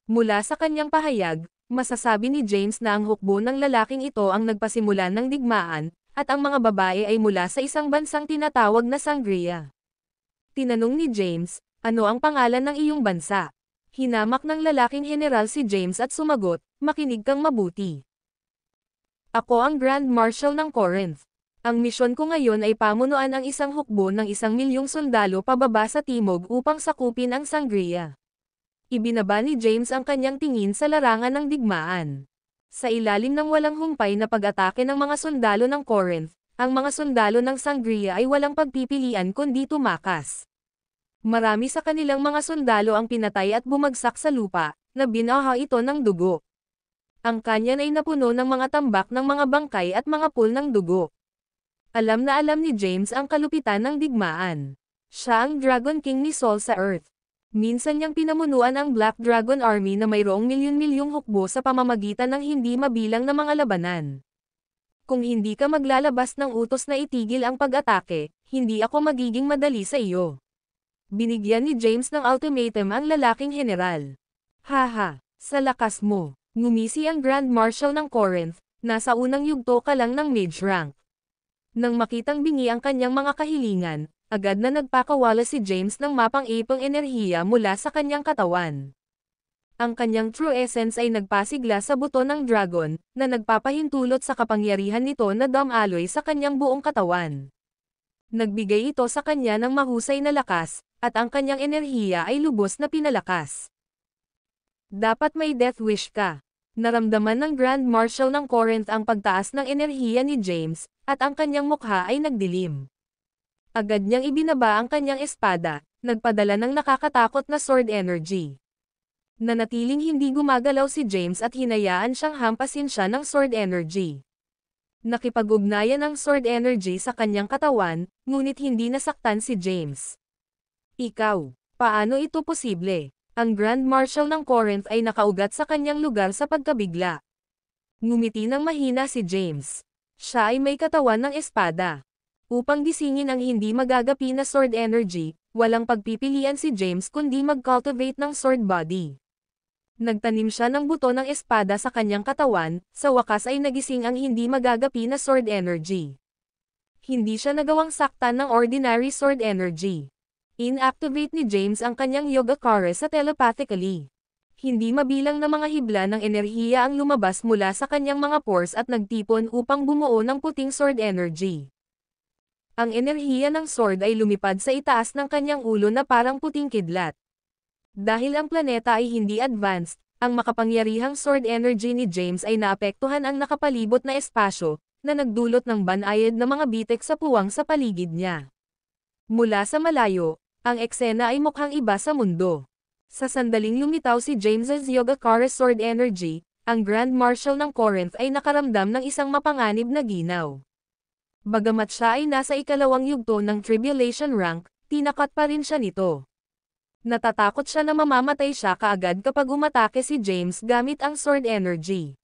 Mula sa kanyang pahayag, masasabi ni James na ang hukbo ng lalaking ito ang nagpasimula ng digmaan, at ang mga babae ay mula sa isang bansang tinatawag na Sangria. Tinanong ni James, "Ano ang pangalan ng iyong bansa?" Hinamak ng lalaking general si James at sumagot, "Makinig kang mabuti. Ako ang Grand Marshal ng Corinth. Ang misyon ko ngayon ay pamunuan ang isang hukbo ng 1,000,000 sundalo pababa sa timog upang sakupin ang Sangria." Ibinaba ni James ang kanyang tingin sa larangan ng digmaan. Sa ilalim ng walang humpay na pag-atake ng mga sundalo ng Corinth, ang mga sundalo ng Sangria ay walang pagpipilian kundi tumakas. Marami sa kanilang mga sundalo ang pinatay at bumagsak sa lupa, na binaha ito ng dugo. Ang kanyan ay napuno ng mga tambak ng mga bangkay at mga pool ng dugo. Alam na alam ni James ang kalupitan ng digmaan. Siya ang Dragon King ni Sol sa Earth. Minsan niyang pinamunuan ang Black Dragon Army na mayroong milyon-milyong hukbo sa pamamagitan ng hindi mabilang na mga labanan. "Kung hindi ka maglalabas ng utos na itigil ang pag-atake, hindi ako magiging madali sa iyo." Binigyan ni James ng ultimatum ang lalaking general. "Haha, sa lakas mo." Ngumisi ang Grand Marshal ng Corinth, "Nasa unang yugto ka lang ng mage rank." Nang makitang bingi ang kanyang mga kahilingan, agad na nagpakawala si James ng mapang-ipang enerhiya mula sa kanyang katawan. Ang kanyang true essence ay nagpasigla sa buto ng dragon, na nagpapahintulot sa kapangyarihan nito na dumaloy sa kanyang buong katawan. Nagbigay ito sa kanya ng mahusay na lakas, at ang kanyang enerhiya ay lubos na pinalakas. "Dapat may death wish ka." Naramdaman ng Grand Marshal ng Corinth ang pagtaas ng enerhiya ni James, at ang kanyang mukha ay nagdilim. Agad niyang ibinaba ang kanyang espada, nagpadala ng nakakatakot na sword energy. Nanatiling hindi gumagalaw si James at hinayaan siyang hampasin siya ng sword energy. Nakipag-ugnayan ang sword energy sa kanyang katawan, ngunit hindi nasaktan si James. Ikaw, paano ito posible? Ang Grand Marshal ng Corinth ay nakaugat sa kanyang lugar sa pagkabigla. Ngumiti ng mahina si James. Siya ay may katawan ng espada. Upang gisingin ang hindi magagapi na sword energy, walang pagpipilian si James kundi mag-cultivate ng sword body. Nagtanim siya ng buto ng espada sa kanyang katawan, sa wakas ay nagising ang hindi magagapi na sword energy. Hindi siya nagawang saktan ng ordinary sword energy. Inactivate ni James ang kanyang Yoga-Kare sa telepathically. Hindi mabilang na mga hibla ng enerhiya ang lumabas mula sa kanyang mga pores at nagtipon upang bumuo ng puting sword energy. Ang enerhiya ng sword ay lumipad sa itaas ng kanyang ulo na parang puting kidlat. Dahil ang planeta ay hindi advanced, ang makapangyarihang sword energy ni James ay naapektuhan ang nakapalibot na espasyo, na nagdulot ng banayad na mga bitek sa puwang sa paligid niya. Mula sa malayo, ang eksena ay mukhang iba sa mundo. Sa sandaling lumitaw si James's Yoga-Kare sword energy, ang Grand Marshal ng Corinth ay nakaramdam ng isang mapanganib na ginaw. Bagamat siya ay nasa ikalawang yugto ng Tribulation rank, tinakat pa rin siya nito. Natatakot siya na mamamatay siya kaagad kapag umatake si James gamit ang sword energy.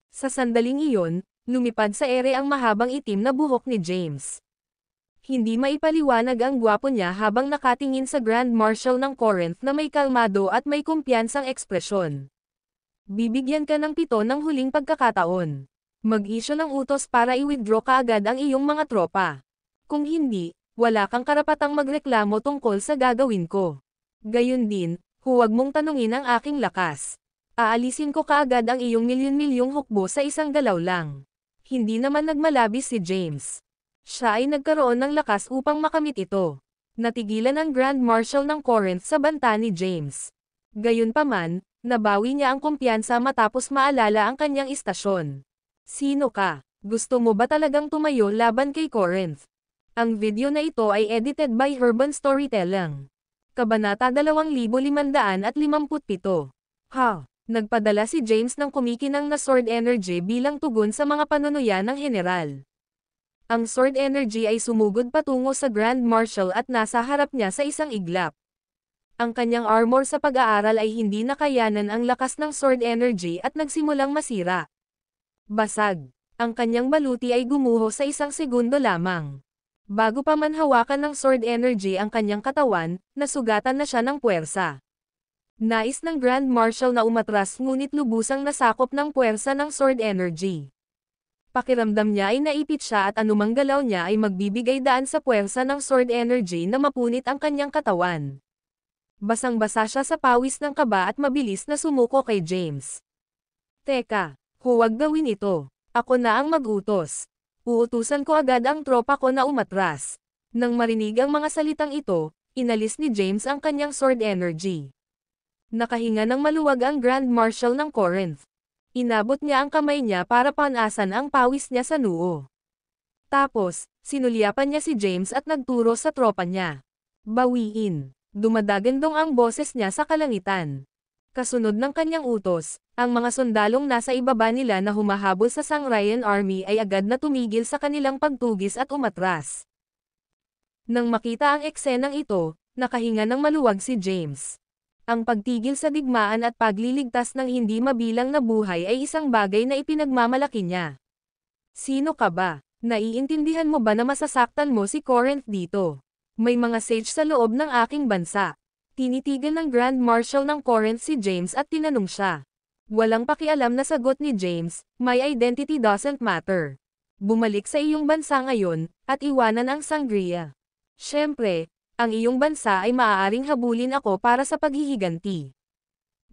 Sa sandaling iyon, lumipad sa ere ang mahabang itim na buhok ni James. Hindi maipaliwanag ang gwapo niya habang nakatingin sa Grand Marshal ng Corinth na may kalmado at may kumpiyansang ekspresyon. Bibigyan ka ng 7 ng huling pagkakataon. Mag-issue ng utos para i-withdraw kaagad ang iyong mga tropa. Kung hindi, wala kang karapatang magreklamo tungkol sa gagawin ko. Gayun din, huwag mong tanungin ang aking lakas. Aalisin ko kaagad ang iyong milyon-milyong hukbo sa isang galaw lang. Hindi naman nagmalabis si James. Siya ay nagkaroon ng lakas upang makamit ito. Natigilan ang Grand Marshal ng Corinth sa banta ni James. Gayunpaman, nabawi niya ang kumpiyansa matapos maalala ang kanyang istasyon. Sino ka? Gusto mo ba talagang tumayo laban kay Corinth? Ang video na ito ay edited by Urban Storytelling. Kabanata 2557. Nagpadala si James ng kumikinang na sword energy bilang tugon sa mga panunuya ng general. Ang sword energy ay sumugod patungo sa Grand Marshal at nasa harap niya sa isang iglap. Ang kanyang armor sa pag-aaral ay hindi nakayanan ang lakas ng sword energy at nagsimulang masira. Basag. Ang kanyang baluti ay gumuho sa isang segundo lamang. Bago pa man hawakan ng sword energy ang kanyang katawan, nasugatan na siya ng puwersa. Nais ng Grand Marshal na umatras ngunit lubusang nasakop ng puwersa ng sword energy. Pakiramdam niya ay naipit siya at anumang galaw niya ay magbibigay daan sa puwersa ng sword energy na mapunit ang kanyang katawan. Basang-basa siya sa pawis ng kaba at mabilis na sumuko kay James. Teka, huwag gawin ito. Ako na ang mag-utos. Uutusan ko agad ang tropa ko na umatras. Nang marinig ang mga salitang ito, inalis ni James ang kanyang sword energy. Nakahinga ng maluwag ang Grand Marshal ng Corinth. Inabot niya ang kamay niya para panasan ang pawis niya sa noo. Tapos, sinulyapan niya si James at nagturo sa tropa niya. Bawiin. Dumadagandong ang boses niya sa kalangitan. Kasunod ng kanyang utos, ang mga sundalong nasa ibaba nila na humahabol sa Sangrean Army ay agad na tumigil sa kanilang pagtugis at umatras. Nang makita ang eksenang ito, nakahinga ng maluwag si James. Ang pagtigil sa digmaan at pagliligtas ng hindi mabilang na buhay ay isang bagay na ipinagmamalaki niya. Sino ka ba? Naiintindihan mo ba na masasaktan mo si Corinth dito? May mga sage sa loob ng aking bansa. Tinitigan ng Grand Marshal ng Corinth si James at tinanong siya. Walang pakialam na sagot ni James, my identity doesn't matter. Bumalik sa iyong bansa ngayon, at iwanan ang Sangria. Siyempre, ang iyong bansa ay maaaring habulin ako para sa paghihiganti.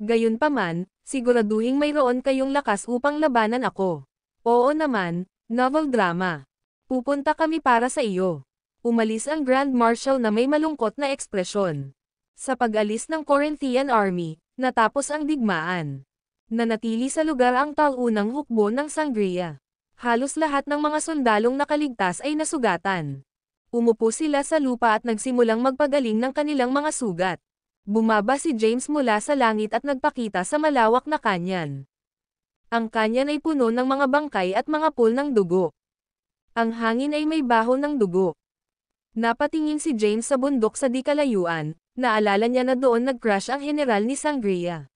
Gayunpaman, siguraduhing mayroon kayong lakas upang labanan ako. Oo naman, novel drama. Pupunta kami para sa iyo. Umalis ang Grand Marshal na may malungkot na ekspresyon. Sa pag-alis ng Corinthian Army, natapos ang digmaan. Nanatili sa lugar ang taunang hukbo ng Sangria. Halos lahat ng mga sundalong nakaligtas ay nasugatan. Umupo sila sa lupa at nagsimulang magpagaling ng kanilang mga sugat. Bumaba si James mula sa langit at nagpakita sa malawak na kanyan. Ang kanyan ay puno ng mga bangkay at mga pool ng dugo. Ang hangin ay may baho ng dugo. Napatingin si James sa bundok sa di kalayuan, naalala niya na doon nag-crash ang general ni Sangria.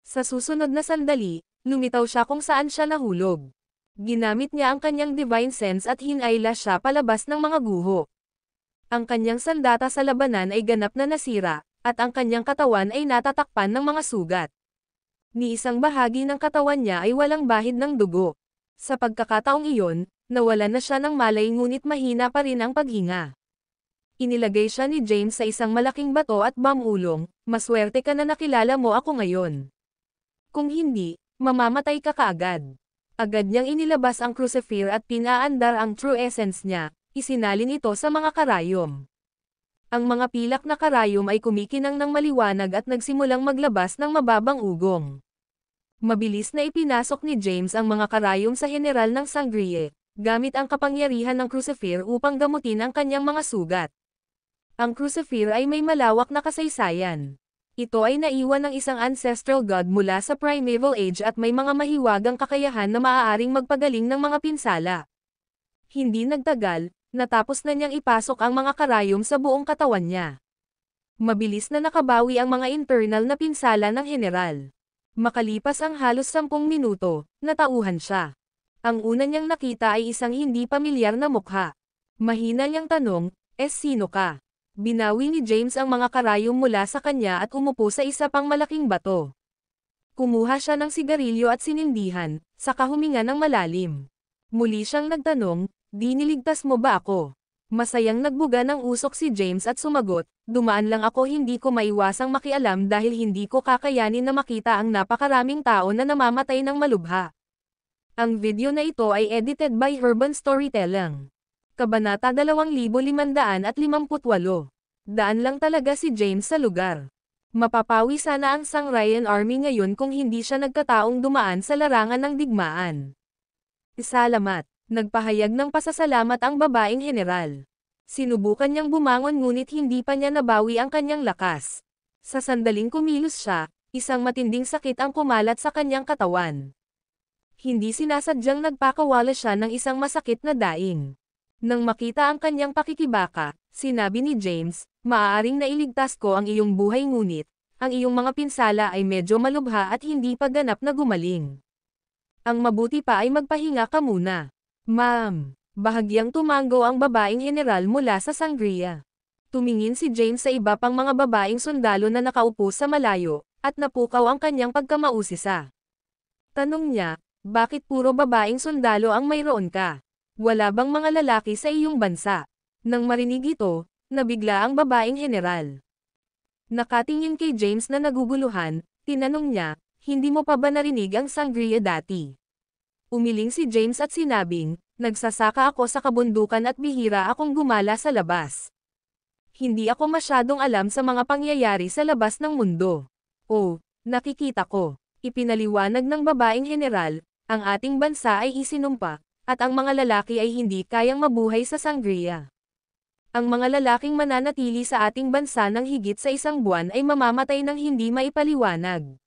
Sa susunod na sandali, lumitaw siya kung saan siya nahulog. Ginamit niya ang kanyang divine sense at hinayla siya palabas ng mga guho. Ang kanyang sandata sa labanan ay ganap na nasira, at ang kanyang katawan ay natatakpan ng mga sugat. Ni isang bahagi ng katawan niya ay walang bahid ng dugo. Sa pagkakataong iyon, nawalan na siya ng malay ngunit mahina pa rin ang paghinga. Inilagay siya ni James sa isang malaking bato at bamulong, maswerte ka na nakilala mo ako ngayon. Kung hindi, mamamatay ka kaagad. Agad niyang inilabas ang crucifer at pinaandar ang true essence niya, isinalin ito sa mga karayom. Ang mga pilak na karayom ay kumikinang ng maliwanag at nagsimulang maglabas ng mababang ugong. Mabilis na ipinasok ni James ang mga karayom sa general ng Sangria, gamit ang kapangyarihan ng crucifer upang gamutin ang kanyang mga sugat. Ang crucifer ay may malawak na kasaysayan. Ito ay naiwan ng isang ancestral god mula sa primeval age at may mga mahiwagang kakayahan na maaaring magpagaling ng mga pinsala. Hindi nagtagal, natapos na niyang ipasok ang mga karayom sa buong katawan niya. Mabilis na nakabawi ang mga internal na pinsala ng general. Makalipas ang halos 10 minuto, natauhan siya. Ang una niyang nakita ay isang hindi pamilyar na mukha. Mahina niyang tanong, sino ka? Binawi ni James ang mga karayom mula sa kanya at umupo sa isa pang malaking bato. Kumuha siya ng sigarilyo at sinindihan, saka huminga ng malalim. Muli siyang nagtanong, di niligtas mo ba ako? Masayang nagbuga ng usok si James at sumagot, dumaan lang ako, hindi ko maiwasang makialam dahil hindi ko kakayanin na makita ang napakaraming tao na namamatay ng malubha. Ang video na ito ay edited by Urban Storytelling. Kabanata 2558. Daan lang talaga si James sa lugar. Mapapawi sana ang Sangrian Army ngayon kung hindi siya nagkataong dumaan sa larangan ng digmaan. Salamat. Nagpahayag ng pasasalamat ang babaeng general. Sinubukan niyang bumangon ngunit hindi pa niya nabawi ang kanyang lakas. Sa sandaling kumilos siya, isang matinding sakit ang kumalat sa kanyang katawan. Hindi sinasadyang nagpakawala siya ng isang masakit na daing. Nang makita ang kanyang pakikibaka, sinabi ni James, maaaring nailigtas ko ang iyong buhay ngunit, ang iyong mga pinsala ay medyo malubha at hindi pa ganap na gumaling. Ang mabuti pa ay magpahinga ka muna. Ma'am, bahagyang tumango ang babaeng general mula sa Sangria. Tumingin si James sa iba pang mga babaeng sundalo na nakaupo sa malayo, at napukaw ang kanyang pagkamausisa. Tanong niya, bakit puro babaeng sundalo ang mayroon ka? Wala bang mga lalaki sa iyong bansa? Nang marinig ito, nabigla ang babaeng general. Nakatingin kay James na naguguluhan, tinanong niya, hindi mo pa ba narinig ang Sangria dati? Umiling si James at sinabing, nagsasaka ako sa kabundukan at bihira akong gumala sa labas. Hindi ako masyadong alam sa mga pangyayari sa labas ng mundo. Oh, nakikita ko. Ipinaliwanag ng babaeng general, ang ating bansa ay isinumpa, at ang mga lalaki ay hindi kayang mabuhay sa Sangria. Ang mga lalaking mananatili sa ating bansa ng higit sa 1 buwan ay mamamatay ng hindi maipaliwanag.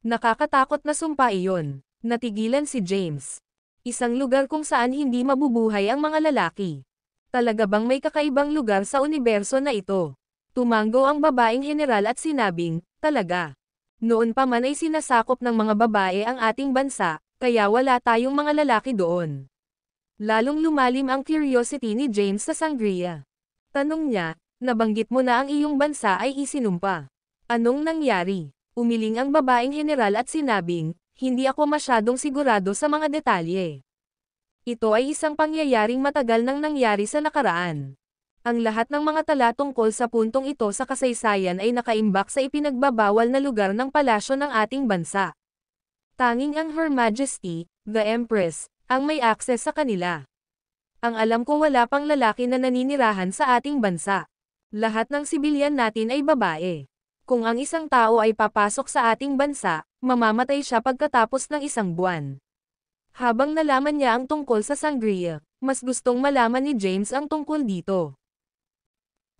Nakakatakot na sumpa iyon. Natigilan si James. Isang lugar kung saan hindi mabubuhay ang mga lalaki. Talaga bang may kakaibang lugar sa universo na ito? Tumango ang babaeng general at sinabing, talaga. Noon pa man ay sinasakop ng mga babae ang ating bansa, kaya wala tayong mga lalaki doon. Lalong lumalim ang curiosity ni James sa Sangria. Tanong niya, nabanggit mo na ang iyong bansa ay isinumpa. Anong nangyari? Umiling ang babaeng general at sinabing, hindi ako masyadong sigurado sa mga detalye. Ito ay isang pangyayaring matagal nang nangyari sa nakaraan. Ang lahat ng mga tala tungkol sa puntong ito sa kasaysayan ay nakaimbak sa ipinagbabawal na lugar ng palasyo ng ating bansa. Tanging ang Her Majesty, the Empress, ang may akses sa kanila. Ang alam ko wala pang lalaki na naninirahan sa ating bansa. Lahat ng sibilyan natin ay babae. Kung ang isang tao ay papasok sa ating bansa, mamamatay siya pagkatapos ng 1 buwan. Habang nalaman niya ang tungkol sa Sangria, mas gustong malaman ni James ang tungkol dito.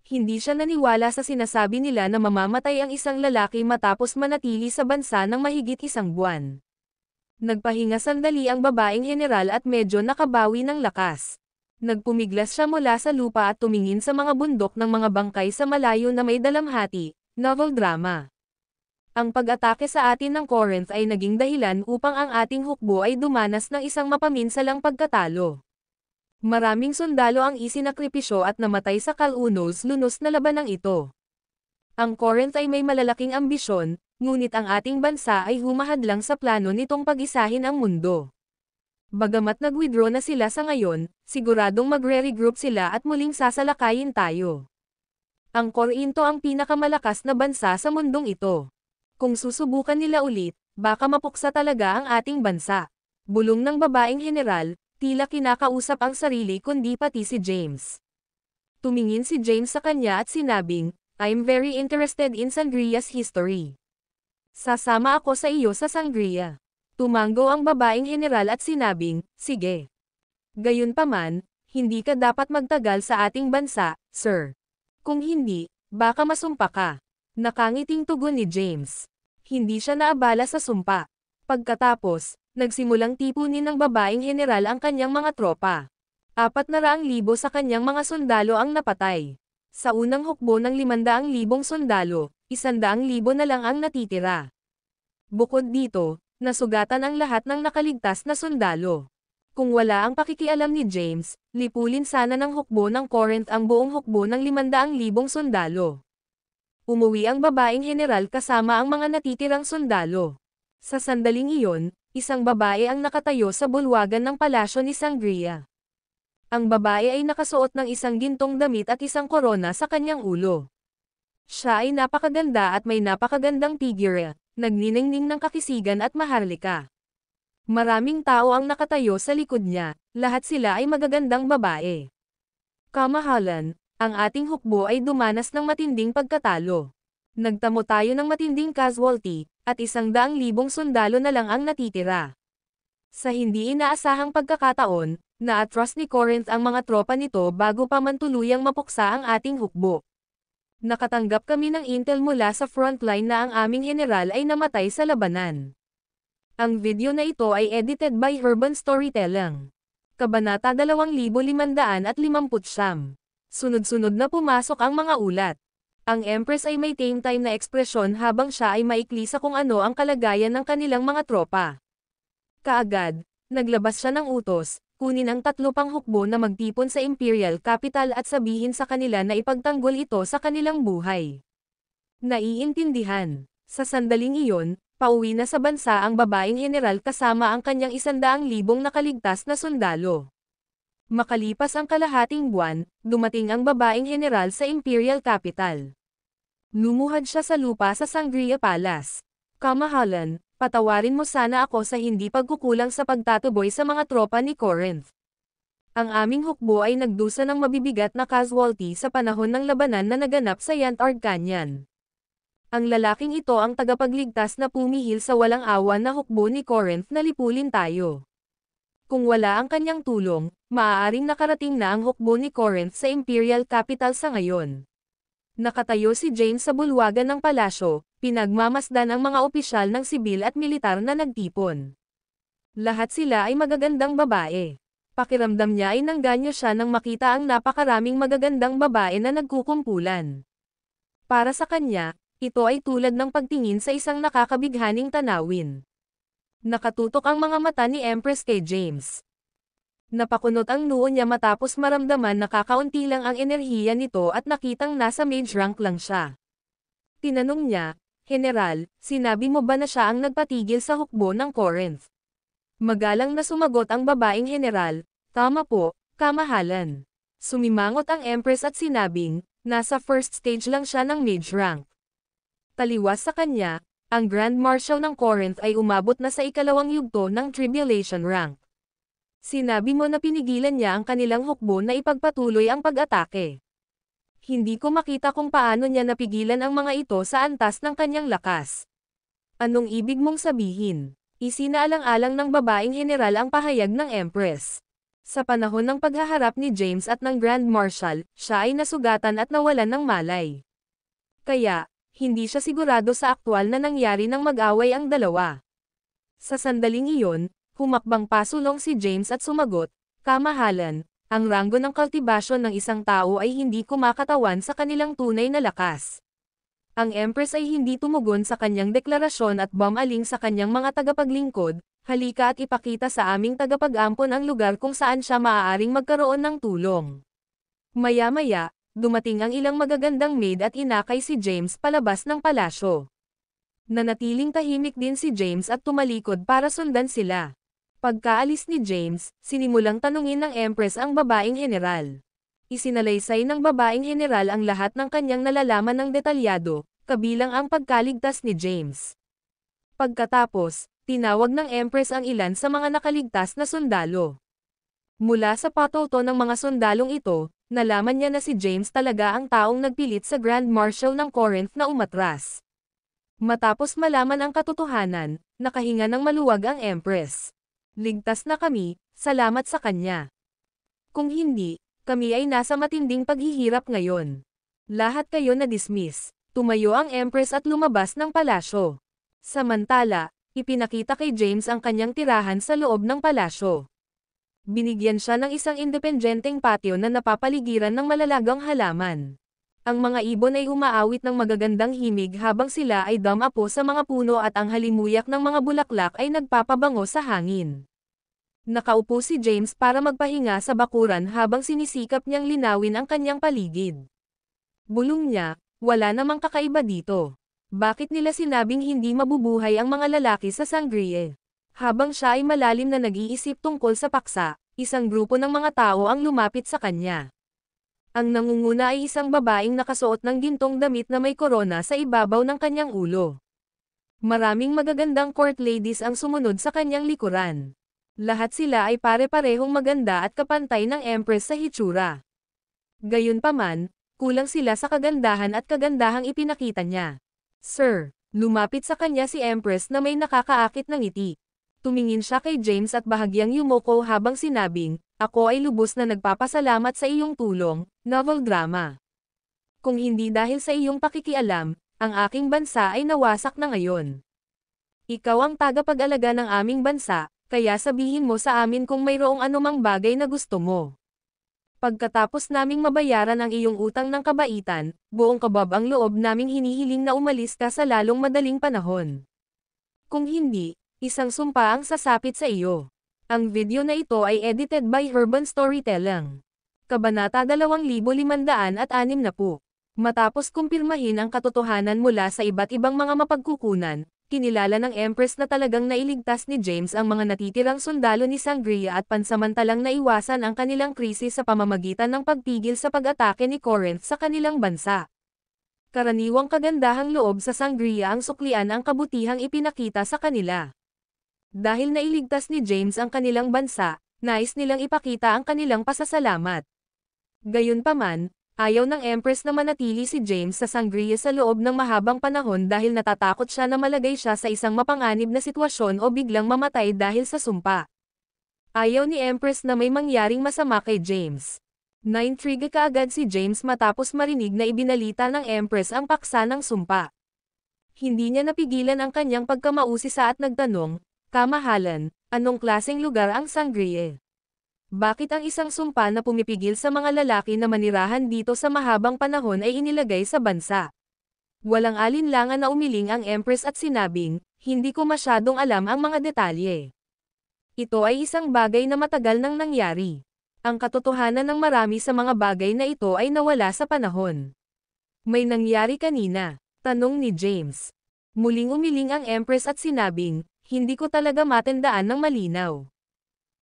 Hindi siya naniwala sa sinasabi nila na mamamatay ang isang lalaki matapos manatili sa bansa ng mahigit 1 buwan. Nagpahinga sandali ang babaeng general at medyo nakabawi ng lakas. Nagpumiglas siya mula sa lupa at tumingin sa mga bundok ng mga bangkay sa malayo na may dalamhati, novel drama. Ang pag-atake sa atin ng Corinth ay naging dahilan upang ang ating hukbo ay dumanas ng isang mapaminsalang pagkatalo. Maraming sundalo ang isinakripisyo at namatay sa kalunos-lunos na labanang ito. Ang Corinth ay may malalaking ambisyon, ngunit ang ating bansa ay humahadlang sa plano nitong pag-isahin ang mundo. Bagamat nag-withdraw na sila sa ngayon, siguradong magre-regroup sila at muling sasalakayin tayo. Ang Korinto ang pinakamalakas na bansa sa mundong ito. Kung susubukan nila ulit, baka mapuksa talaga ang ating bansa. Bulong ng babaeng general, tila kinakausap ang sarili kundi pati si James. Tumingin si James sa kanya at sinabing, "I'm very interested in Sangria's history. Sasama ako sa iyo sa Sangria." Tumanggo ang babaeng general at sinabing, "Sige. Gayunpaman, hindi ka dapat magtagal sa ating bansa, sir. Kung hindi, baka masumpa ka." Nakangiting tugon ni James. Hindi siya naabala sa sumpa. Pagkatapos, nagsimulang tipunin ng babaeng general ang kanyang mga tropa. 400,000 sa kanyang mga sundalo ang napatay. Sa unang hukbo ng 500,000 sundalo, 100,000 na lang ang natitira. Bukod dito, nasugatan ang lahat ng nakaligtas na sundalo. Kung wala ang pakikialam ni James, lipulin sana ng hukbo ng Corinth ang buong hukbo ng 500,000 sundalo. Umuwi ang babaeng general kasama ang mga natitirang sundalo. Sa sandaling iyon, isang babae ang nakatayo sa bulwagan ng palasyo ni Sangria. Ang babae ay nakasuot ng isang gintong damit at isang korona sa kanyang ulo. Siya ay napakaganda at may napakagandang figure, nagniningning ng kakisigan at maharlika. Maraming tao ang nakatayo sa likod niya, lahat sila ay magagandang babae. Kamahalan, ang ating hukbo ay dumanas ng matinding pagkatalo. Nagtamo tayo ng matinding casualty, at 100,000 sundalo na lang ang natitira. Sa hindi inaasahang pagkakataon, na-atras ni Corinth ang mga tropa nito bago pa man tuluyang mapuksa ang ating hukbo. Nakatanggap kami ng intel mula sa frontline na ang aming general ay namatay sa labanan. Ang video na ito ay edited by Urban Storytelling. Kabanata 2559. Sunod-sunod na pumasok ang mga ulat. Ang Empress ay may tame time na ekspresyon habang siya ay maikli sa kung ano ang kalagayan ng kanilang mga tropa. Kaagad, naglabas siya ng utos, kunin ang 3 pang hukbo na magtipon sa Imperial Capital at sabihin sa kanila na ipagtanggol ito sa kanilang buhay. Naiintindihan. Sa sandaling iyon, pauwi na sa bansa ang babaeng general kasama ang kanyang 100,000 nakaligtas na sundalo. Makalipas ang kalahating buwan, dumating ang babaeng general sa Imperial Capital. Lumuhad siya sa lupa sa Sangria Palace. "Kamahalan, patawarin mo sana ako sa hindi pagkukulang sa pagtatuboy sa mga tropa ni Corinth. Ang aming hukbo ay nagdusa ng mabibigat na casualty sa panahon ng labanan na naganap sa Yantard Canyon. Ang lalaking ito ang tagapagligtas na pumihil sa walang awa na hukbo ni Corinth na lipulin tayo. Kung wala ang kanyang tulong, maaaring nakarating na ang hukbo ni Corinth sa Imperial Capital sa ngayon." Nakatayo si James sa bulwagan ng palasyo, pinagmamasdan ang mga opisyal ng sibil at militar na nagtipon. Lahat sila ay magagandang babae. Pakiramdam niya ay nangganyo siya nang makita ang napakaraming magagandang babae na nagkukumpulan. Para sa kanya, ito ay tulad ng pagtingin sa isang nakakabighaning tanawin. Nakatutok ang mga mata ni Empress kay James. Napakunot ang noo niya matapos maramdaman na kakaunti lang ang enerhiya nito at nakitang nasa mage rank lang siya. Tinanong niya, "General, sinabi mo ba na siya ang nagpatigil sa hukbo ng Corinth?" Magalang na sumagot ang babaeng general, "Tama po, kamahalan." Sumimangot ang Empress at sinabing, "Nasa first stage lang siya ng mage rank." Taliwas sa kanya, ang Grand Marshal ng Corinth ay umabot na sa 2nd yugto ng Tribulation rank. Sinabi mo na pinigilan niya ang kanilang hukbo na ipagpatuloy ang pag-atake. Hindi ko makita kung paano niya napigilan ang mga ito sa antas ng kanyang lakas. Anong ibig mong sabihin? Isinaalang-alang ng babaeng general ang pahayag ng Empress. Sa panahon ng paghaharap ni James at ng Grand Marshal, siya ay nasugatan at nawalan ng malay. Kaya, hindi siya sigurado sa aktwal na nangyari nang mag-away ang dalawa. Sa sandaling iyon, humakbang pasulong si James at sumagot, "Kamahalan, ang ranggo ng kultibasyon ng isang tao ay hindi kumakatawan sa kanilang tunay na lakas." Ang Empress ay hindi tumugon sa kanyang deklarasyon at bumaling sa kanyang mga tagapaglingkod, "Halika at ipakita sa aming tagapag-ampon ang lugar kung saan siya maaaring magkaroon ng tulong." Maya-maya, dumating ang ilang magagandang maid at inakay si James palabas ng palasyo. Nanatiling tahimik din si James at tumalikod para sundan sila. Pagkaalis ni James, sinimulang tanungin ng Empress ang babaeng general. Isinalaysay ng babaeng general ang lahat ng kanyang nalalaman ng detalyado, kabilang ang pagkaligtas ni James. Pagkatapos, tinawag ng Empress ang ilan sa mga nakaligtas na sundalo. Mula sa patoto ng mga sundalong ito, nalaman niya na si James talaga ang taong nagpilit sa Grand Marshal ng Corinth na umatras. Matapos malaman ang katotohanan, nakahinga ng maluwag ang Empress. "Ligtas na kami, salamat sa kanya. Kung hindi, kami ay nasa matinding paghihirap ngayon. Lahat kayo na-dismiss." Tumayo ang Empress at lumabas ng palasyo. Samantala, ipinakita kay James ang kanyang tirahan sa loob ng palasyo. Binigyan siya ng isang independenteng patio na napapaligiran ng malalagang halaman. Ang mga ibon ay umaawit ng magagandang himig habang sila ay dumapo sa mga puno at ang halimuyak ng mga bulaklak ay nagpapabango sa hangin. Nakaupo si James para magpahinga sa bakuran habang sinisikap niyang linawin ang kanyang paligid. Bulong niya, "Wala namang kakaiba dito. Bakit nila sinabing hindi mabubuhay ang mga lalaki sa Sangria?" Habang siya ay malalim na nag-iisip tungkol sa paksa, isang grupo ng mga tao ang lumapit sa kanya. Ang nangunguna ay isang babaeng nakasuot ng gintong damit na may korona sa ibabaw ng kanyang ulo. Maraming magagandang court ladies ang sumunod sa kanyang likuran. Lahat sila ay pare-parehong maganda at kapantay ng Empress sa hitsura. Gayunpaman, kulang sila sa kagandahan at kagandahang ipinakita niya. "Sir," lumapit sa kanya si Empress na may nakakaakit ng ngiti. Tumingin siya kay James at bahagyang yumuko habang sinabing, "Ako ay lubos na nagpapasalamat sa iyong tulong, novel drama. Kung hindi dahil sa iyong pakikialam, ang aking bansa ay nawasak na ngayon. Ikaw ang tagapag-alaga ng aming bansa, kaya sabihin mo sa amin kung mayroong anumang bagay na gusto mo. Pagkatapos naming mabayaran ang iyong utang ng kabaitan, buong kabab ang loob naming hinihiling na umalis ka sa lalong madaling panahon. Kung hindi, isang sumpa ang sasapit sa iyo." Ang video na ito ay edited by Urban Storytelling. Kabanata 2560. Matapos kumpirmahin ang katotohanan mula sa iba't ibang mga mapagkukunan, kinilala ng Empress na talagang nailigtas ni James ang mga natitirang sundalo ni Sangria at pansamantalang naiwasan ang kanilang krisis sa pamamagitan ng pagpigil sa pag-atake ni Corinth sa kanilang bansa. Karaniwang kagandahang loob sa Sangria ang suklian ang kabutihang ipinakita sa kanila. Dahil nailigtas ni James ang kanilang bansa, nais nilang ipakita ang kanilang pasasalamat. Gayunpaman, ayaw ng Empress na manatili si James sa Sangria sa loob ng mahabang panahon dahil natatakot siya na malagay siya sa isang mapanganib na sitwasyon o biglang mamatay dahil sa sumpa. Ayaw ni Empress na may mangyaring masama kay James. Naintriga kaagad si James matapos marinig na ibinalita ng Empress ang paksa ng sumpa. Hindi niya napigilan ang kanyang pagkamausisa at nagtanong, "Kamahalan, anong klaseng lugar ang Sangria? Bakit ang isang sumpa na pumipigil sa mga lalaki na manirahan dito sa mahabang panahon ay inilagay sa bansa?" Walang alinlangan na umiling ang Empress at sinabing, "Hindi ko masyadong alam ang mga detalye. Ito ay isang bagay na matagal nang nangyari. Ang katotohanan ng marami sa mga bagay na ito ay nawala sa panahon." "May nangyari kanina?" tanong ni James. Muling umiling ang Empress at sinabing, "Hindi ko talaga matandaan ng malinaw.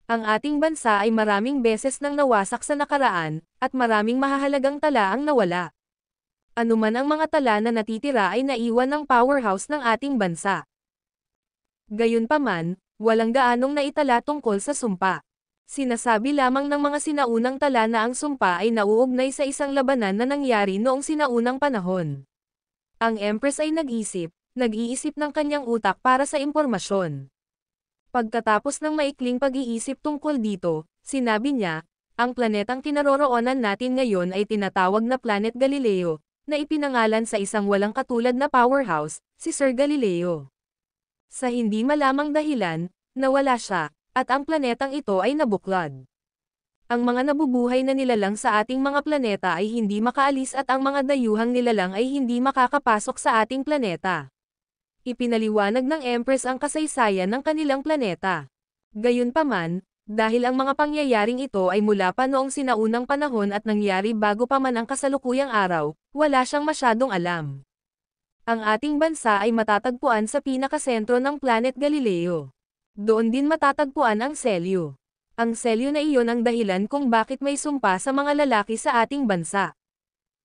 Ang ating bansa ay maraming beses nang nawasak sa nakaraan, at maraming mahahalagang tala ang nawala. Anuman ang mga tala na natitira ay naiwan ng powerhouse ng ating bansa. Gayunpaman, walang gaanong naitala tungkol sa sumpa. Sinasabi lamang ng mga sinaunang tala na ang sumpa ay nauugnay sa isang labanan na nangyari noong sinaunang panahon." Ang Empress ay nag-iisip ng kanyang utak para sa impormasyon. Pagkatapos ng maikling pag-iisip tungkol dito, sinabi niya, "Ang planetang kinaroroonan natin ngayon ay tinatawag na Planet Galileo, na ipinangalan sa isang walang katulad na powerhouse, si Sir Galileo. Sa hindi malamang dahilan, nawala siya, at ang planetang ito ay nabuklod. Ang mga nabubuhay na nilalang sa ating mga planeta ay hindi makaalis at ang mga dayuhang nilalang ay hindi makakapasok sa ating planeta. Ipinaliwanag ng Empress ang kasaysayan ng kanilang planeta. Gayunpaman, dahil ang mga pangyayaring ito ay mula pa noong sinaunang panahon at nangyari bago pa man ang kasalukuyang araw, wala siyang masyadong alam. Ang ating bansa ay matatagpuan sa pinakasentro ng Planet Galileo. Doon din matatagpuan ang selyo. Ang selyo na iyon ang dahilan kung bakit may sumpa sa mga lalaki sa ating bansa.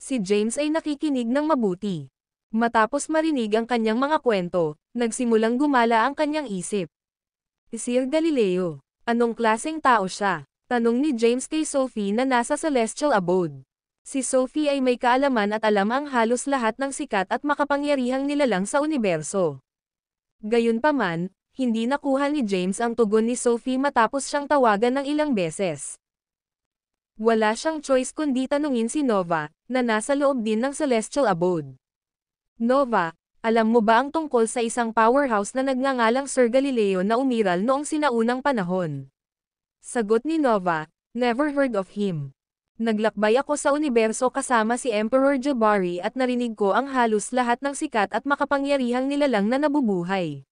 Si James ay nakikinig ng mabuti. Matapos marinig ang kanyang mga kwento, nagsimulang gumala ang kanyang isip. Sir Galileo, anong klaseng tao siya? Tanong ni James kay Sophie na nasa celestial abode. Si Sophie ay may kaalaman at alam ang halos lahat ng sikat at makapangyarihang nilalang sa universo. Gayunpaman, hindi nakuha ni James ang tugon ni Sophie matapos siyang tawagan ng ilang beses. Wala siyang choice kundi tanungin si Nova, na nasa loob din ng celestial abode. Nova, alam mo ba ang tungkol sa isang powerhouse na nagngangalang Sir Galileo na umiral noong sinaunang panahon? Sagot ni Nova, never heard of him. Naglakbay ako sa universo kasama si Emperor Jabari at narinig ko ang halos lahat ng sikat at makapangyarihang nilalang na nabubuhay.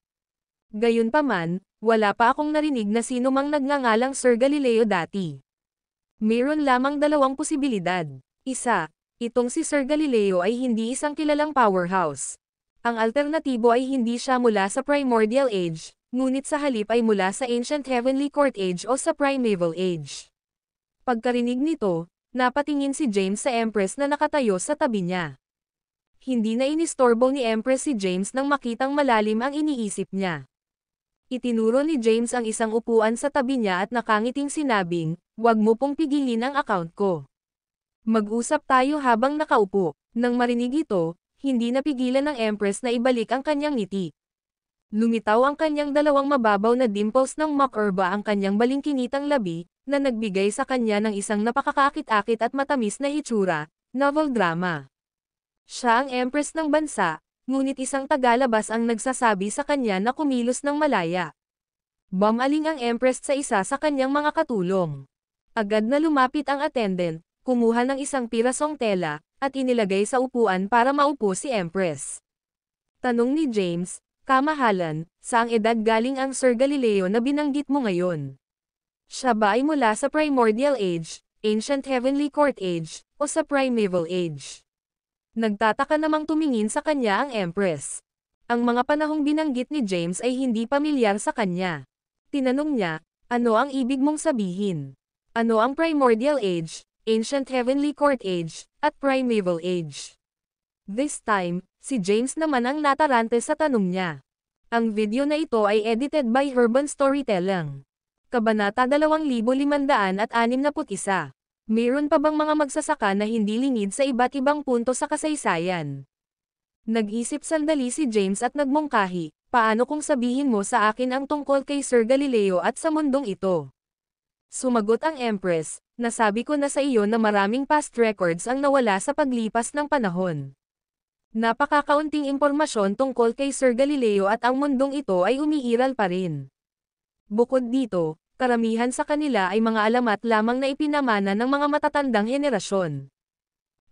Gayunpaman, wala pa akong narinig na sino mang nagngangalang Sir Galileo dati. Mayroon lamang dalawang posibilidad. Isa, itong si Sir Galileo ay hindi isang kilalang powerhouse. Ang alternatibo ay hindi siya mula sa Primordial Age, ngunit sa halip ay mula sa Ancient Heavenly Court Age o sa Primeval Age. Pagkarinig nito, napatingin si James sa Empress na nakatayo sa tabi niya. Hindi na inistorbo ni Empress si James nang makitang malalim ang iniisip niya. Itinuro ni James ang isang upuan sa tabi niya at nakangiting sinabing, "Huwag mo pong pigilin ang account ko. Mag-usap tayo habang nakaupo." Nang marinig ito, hindi napigilan ng Empress na ibalik ang kanyang ngiti. Lumitaw ang kanyang dalawang mababaw na dimples ng makurba ang kanyang balingkinitang labi, na nagbigay sa kanya ng isang napakakaakit-akit at matamis na hitsura, novel drama. Siya ang Empress ng bansa, ngunit isang tagalabas ang nagsasabi sa kanya na kumilos ng malaya. Bumaling ang Empress sa isa sa kanyang mga katulong. Agad na lumapit ang attendant, kumuha ng isang pirasong tela, at inilagay sa upuan para maupo si Empress. Tanong ni James, "Kamahalan, saang edad galing ang Sir Galileo na binanggit mo ngayon? Siya ba ay mula sa Primordial Age, Ancient Heavenly Court Age, o sa Primeval Age?" Nagtataka namang tumingin sa kanya ang Empress. Ang mga panahong binanggit ni James ay hindi pamilyar sa kanya. Tinanong niya, "Ano ang ibig mong sabihin? Ano ang Primordial Age, Ancient Heavenly Court Age, at Primeval Age?" This time, si James naman ang natarante sa tanong niya. Ang video na ito ay edited by Urban Storytelling. Kabanata 2561. Mayroon pa bang mga magsasaka na hindi lingid sa iba't ibang punto sa kasaysayan? Nag-isip sandali si James at nagmungkahi, "Paano kung sabihin mo sa akin ang tungkol kay Sir Galileo at sa mundong ito?" Sumagot ang Empress, "Nasabi ko na sa iyo na maraming past records ang nawala sa paglipas ng panahon. Napakakaunting impormasyon tungkol kay Sir Galileo at ang mundong ito ay umiiral pa rin. Bukod dito, karamihan sa kanila ay mga alamat lamang na ipinamana ng mga matatandang henerasyon.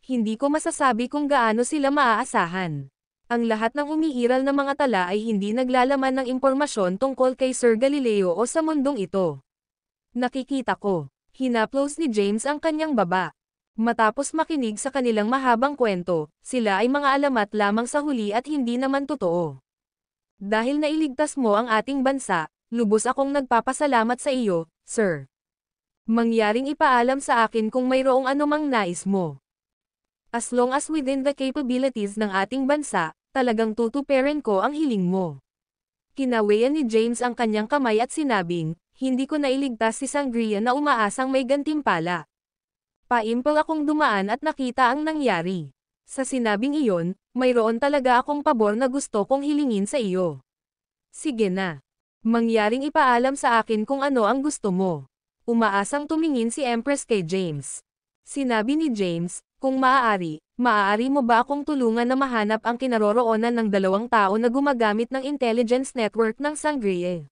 Hindi ko masasabi kung gaano sila maaasahan. Ang lahat ng umiiral na mga tala ay hindi naglalaman ng impormasyon tungkol kay Sir Galileo o sa mundong ito. Nakikita ko." Hinaplos ni James ang kanyang baba. Matapos makinig sa kanilang mahabang kwento, sila ay mga alamat lamang sa huli at hindi naman totoo. "Dahil nailigtas mo ang ating bansa, lubos akong nagpapasalamat sa iyo, sir. Mangyaring ipaalam sa akin kung mayroong anumang nais mo. As long as within the capabilities ng ating bansa, talagang tutuparin ko ang hiling mo." Kinawayan ni James ang kanyang kamay at sinabing, "Hindi ko nailigtas si Sangria na umaasang may gantimpala. Paimpal akong dumaan at nakita ang nangyari. Sa sinabing iyon, mayroon talaga akong pabor na gusto kong hilingin sa iyo. Sige na. Mangyaring ipaalam sa akin kung ano ang gusto mo." Umaasang tumingin si Empress kay James. Sinabi ni James, "Kung maaari, Maaari mo ba akong tulungan na mahanap ang kinaroroonan ng dalawang tao na gumagamit ng intelligence network ng Sangria?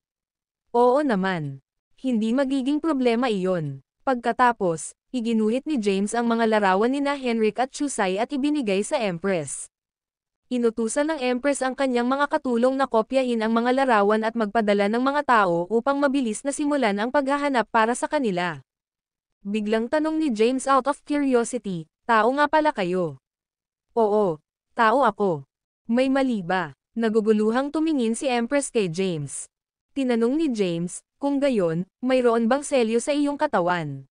Oo naman. Hindi magiging problema iyon. Pagkatapos, iginuhit ni James ang mga larawan nina Henrik at Chusai at ibinigay sa Empress. Inutusan ng Empress ang kanyang mga katulong na kopyahin ang mga larawan at magpadala ng mga tao upang mabilis na simulan ang paghahanap para sa kanila. Biglang tanong ni James out of curiosity, tao nga pala kayo? Oo, tao ako. May mali ba? Naguguluhang tumingin si Empress kay James. Tinanong ni James, kung gayon, mayroon bang selyo sa iyong katawan?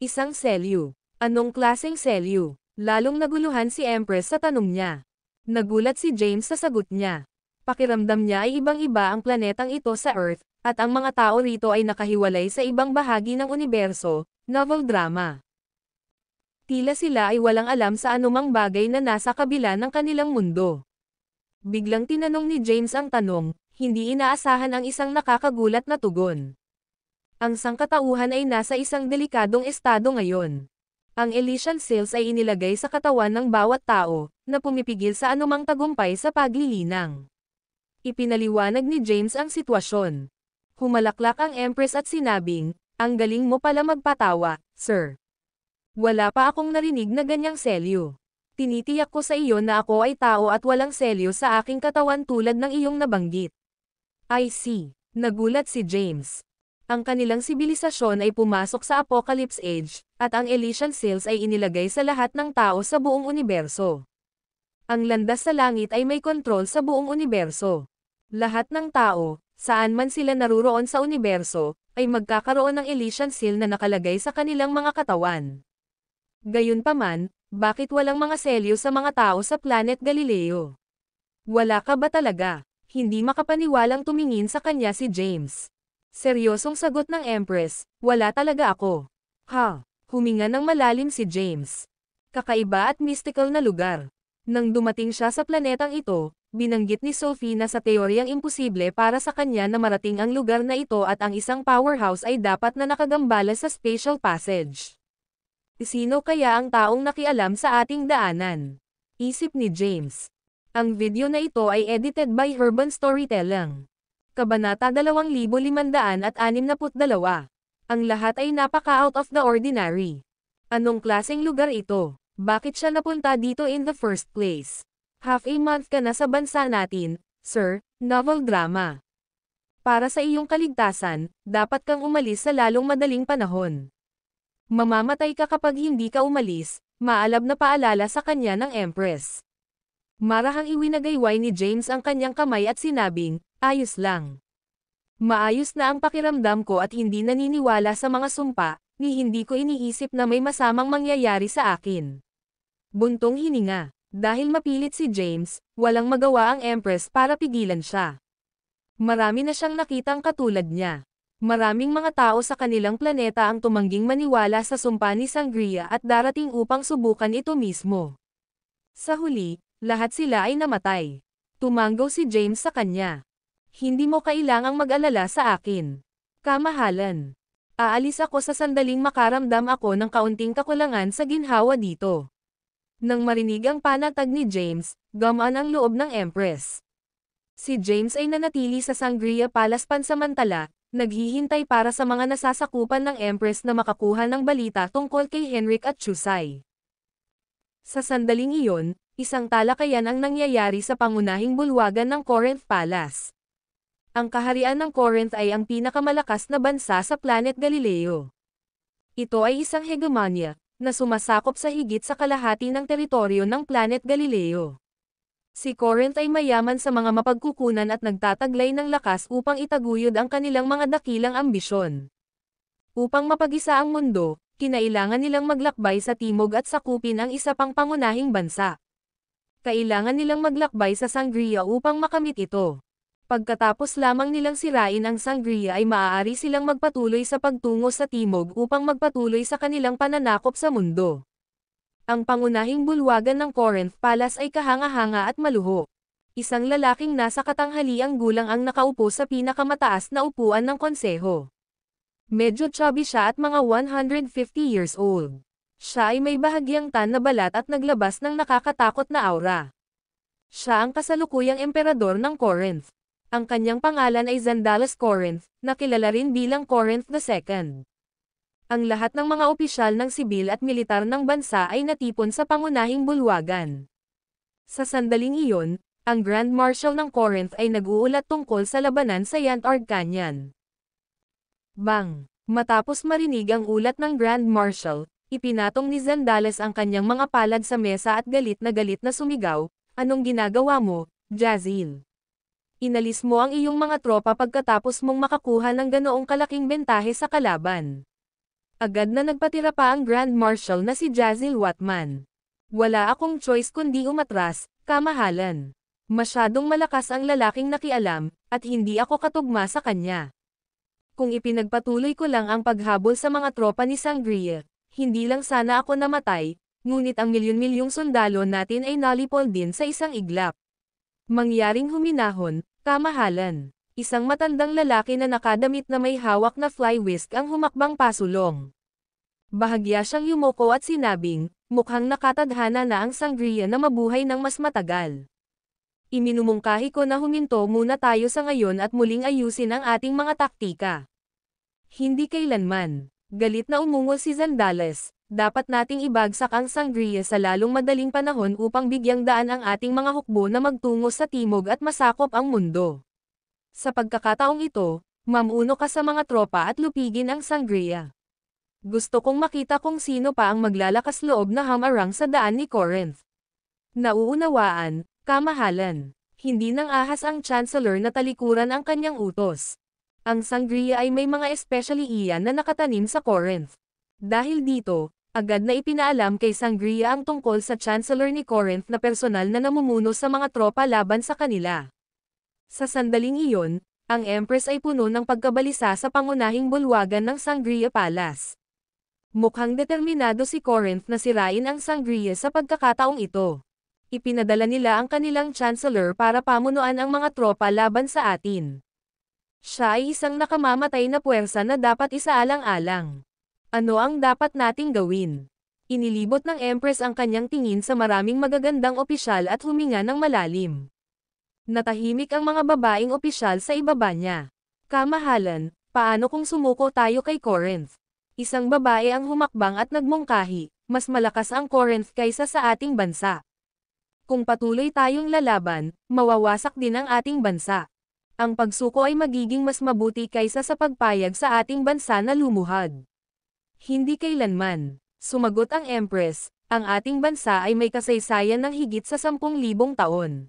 Isang selyo. Anong klaseng selyo? Lalong naguluhan si Empress sa tanong niya. Nagulat si James sa sagot niya. Pakiramdam niya ay ibang-iba ang planetang ito sa Earth, at ang mga tao rito ay nakahiwalay sa ibang bahagi ng universo, novel drama. Tila sila ay walang alam sa anumang bagay na nasa kabila ng kanilang mundo. Biglang tinanong ni James ang tanong, hindi inaasahan ang isang nakakagulat na tugon. Ang sangkatauhan ay nasa isang delikadong estado ngayon. Ang Elysian Seals ay inilagay sa katawan ng bawat tao, na pumipigil sa anumang tagumpay sa paglilinang. Ipinaliwanag ni James ang sitwasyon. Humalaklak ang Empress at sinabing, ang galing mo pala magpatawa, sir. Wala pa akong narinig na ganyang selyo. Tinitiyak ko sa iyo na ako ay tao at walang selyo sa aking katawan tulad ng iyong nabanggit. I see. Nagulat si James. Ang kanilang sibilisasyon ay pumasok sa Apocalypse Age, at ang Elysian Seals ay inilagay sa lahat ng tao sa buong universo. Ang landas sa langit ay may kontrol sa buong universo. Lahat ng tao, saan man sila naruroon sa universo, ay magkakaroon ng Elysian Seal na nakalagay sa kanilang mga katawan. Gayunpaman, bakit walang mga selyo sa mga tao sa Planet Galileo? Wala ka ba talaga? Hindi makapaniwalang tumingin sa kanya si James. Seryosong sagot ng Empress, wala talaga ako. Ha, huminga ng malalim si James. Kakaiba at mystical na lugar. Nang dumating siya sa planetang ito, binanggit ni Sophie na sa teoryang imposible para sa kanya na marating ang lugar na ito at ang isang powerhouse ay dapat na nakagambala sa spatial passage. Sino kaya ang taong nakialam sa ating daanan? Isip ni James. Ang video na ito ay edited by Urban Storytelling. Kabanata 2562. Ang lahat ay napaka-out of the ordinary. Anong klaseng lugar ito? Bakit siya napunta dito in the first place? Half a month ka na sa bansa natin, sir, novel drama. Para sa iyong kaligtasan, dapat kang umalis sa lalong madaling panahon. Mamamatay ka kapag hindi ka umalis, maalab na paalala sa kanya ng Empress. Marahang iwinagayway ni James ang kanyang kamay at sinabing, ayos lang. Maayos na ang pakiramdam ko at hindi naniniwala sa mga sumpa, ni hindi ko iniisip na may masamang mangyayari sa akin. Buntong hininga. Dahil mapilit si James, walang magawa ang Empress para pigilan siya. Marami na siyang nakitang katulad niya. Maraming mga tao sa kanilang planeta ang tumangging maniwala sa sumpa ni Sangria at darating upang subukan ito mismo. Sa huli, lahat sila ay namatay. Tumanggaw si James sa kanya. Hindi mo kailangang mag-alala sa akin. Kamahalan. Aalis ako sa sandaling makaramdam ako ng kaunting kakulangan sa ginhawa dito. Nang marinig ang panatag ni James, gumaan ang loob ng Empress. Si James ay nanatili sa Sangria Palace pansamantala, naghihintay para sa mga nasasakupan ng Empress na makakuha ng balita tungkol kay Henrik at Chusai. Sa sandaling iyon, isang talakayan ang nangyayari sa pangunahing bulwagan ng Corinth Palace. Ang kaharian ng Corinth ay ang pinakamalakas na bansa sa Planet Galileo. Ito ay isang hegemonya, na sumasakop sa higit sa kalahati ng teritoryo ng Planet Galileo. Si Corinth ay mayaman sa mga mapagkukunan at nagtataglay ng lakas upang itaguyod ang kanilang mga dakilang ambisyon. Upang mapag-isa ang mundo, kinailangan nilang maglakbay sa timog at sakupin ang isa pang pangunahing bansa. Kailangan nilang maglakbay sa Sangria upang makamit ito. Pagkatapos lamang nilang sirain ang Sangria ay maaari silang magpatuloy sa pagtungo sa timog upang magpatuloy sa kanilang pananakop sa mundo. Ang pangunahing bulwagan ng Corinth Palace ay kahanga-hanga at maluho. Isang lalaking nasa katanghaliang gulang ang nakaupo sa pinakamataas na upuan ng konseho. Medyo chubby siya at mga 150 years old. Siya ay may bahagyang tan na balat at naglabas ng nakakatakot na aura. Siya ang kasalukuyang emperador ng Corinth. Ang kanyang pangalan ay Zandalos Corinth, na kilala rin bilang Corinth II. Ang lahat ng mga opisyal ng sibil at militar ng bansa ay natipon sa pangunahing bulwagan. Sa sandaling iyon, ang Grand Marshal ng Corinth ay nag-uulat tungkol sa labanan sa Yantard Canyon. Bang! Matapos marinig ang ulat ng Grand Marshal, ipinatong ni Zandalos ang kanyang mga palad sa mesa at galit na sumigaw, "Anong ginagawa mo, Jazil? Inalis mo ang iyong mga tropa pagkatapos mong makakuha ng ganoong kalaking bentahe sa kalaban." Agad na nagpatira pa ang Grand Marshal na si Jazil Watman. "Wala akong choice kundi umatras, kamahalan. Masyadong malakas ang lalaking nakialam, at hindi ako katugma sa kanya. Kung ipinagpatuloy ko lang ang paghabol sa mga tropa ni Sangria, hindi lang sana ako namatay, ngunit ang milyon-milyong sundalo natin ay nalipol din sa isang iglap." Mangyaring huminahon, kamahalan. Isang matandang lalaki na nakadamit na may hawak na fly whisk ang humakbang pasulong. Bahagya siyang yumuko at sinabing, "Mukhang nakatadhana na ang Sangria na mabuhay ng mas matagal. Iminumungkahi ko na huminto muna tayo sa ngayon at muling ayusin ang ating mga taktika." Hindi kailanman. Galit na umungol si Zandalos, "Dapat nating ibagsak ang Sangria sa lalong madaling panahon upang bigyang daan ang ating mga hukbo na magtungo sa timog at masakop ang mundo. Sa pagkakataong ito, mamuno ka sa mga tropa at lupigin ang Sangria. Gusto kong makita kung sino pa ang maglalakas loob na hamarang sa daan ni Corinth." "Nauunawaan, kamahalan." Hindi nang ahas ang Chancellor na talikuran ang kanyang utos. Ang Sangria ay may mga especially iyan na nakatanim sa Corinth. Dahil dito, agad na ipinaalam kay Sangria ang tungkol sa Chancellor ni Corinth na personal na namumuno sa mga tropa laban sa kanila. Sa sandaling iyon, ang Empress ay puno ng pagkabalisa sa pangunahing bulwagan ng Sangria Palace. Mukhang determinado si Corinth na sirain ang Sangria sa pagkakataong ito. Ipinadala nila ang kanilang Chancellor para pamunuan ang mga tropa laban sa atin. Siya ay isang nakamamatay na puwersa na dapat isaalang-alang. Ano ang dapat nating gawin? Inilibot ng Empress ang kanyang tingin sa maraming magagandang opisyal at huminga ng malalim. Natahimik ang mga babaeng opisyal sa ibaba niya. "Kamahalan, paano kung sumuko tayo kay Corinth?" Isang babae ang humakbang at nagmungkahi, "Mas malakas ang Corinth kaysa sa ating bansa. Kung patuloy tayong lalaban, mawawasak din ang ating bansa. Ang pagsuko ay magiging mas mabuti kaysa sa pagpayag sa ating bansa na lumuhad." "Hindi kailanman," sumagot ang Empress, "ang ating bansa ay may kasaysayan ng higit sa 10,000 taon.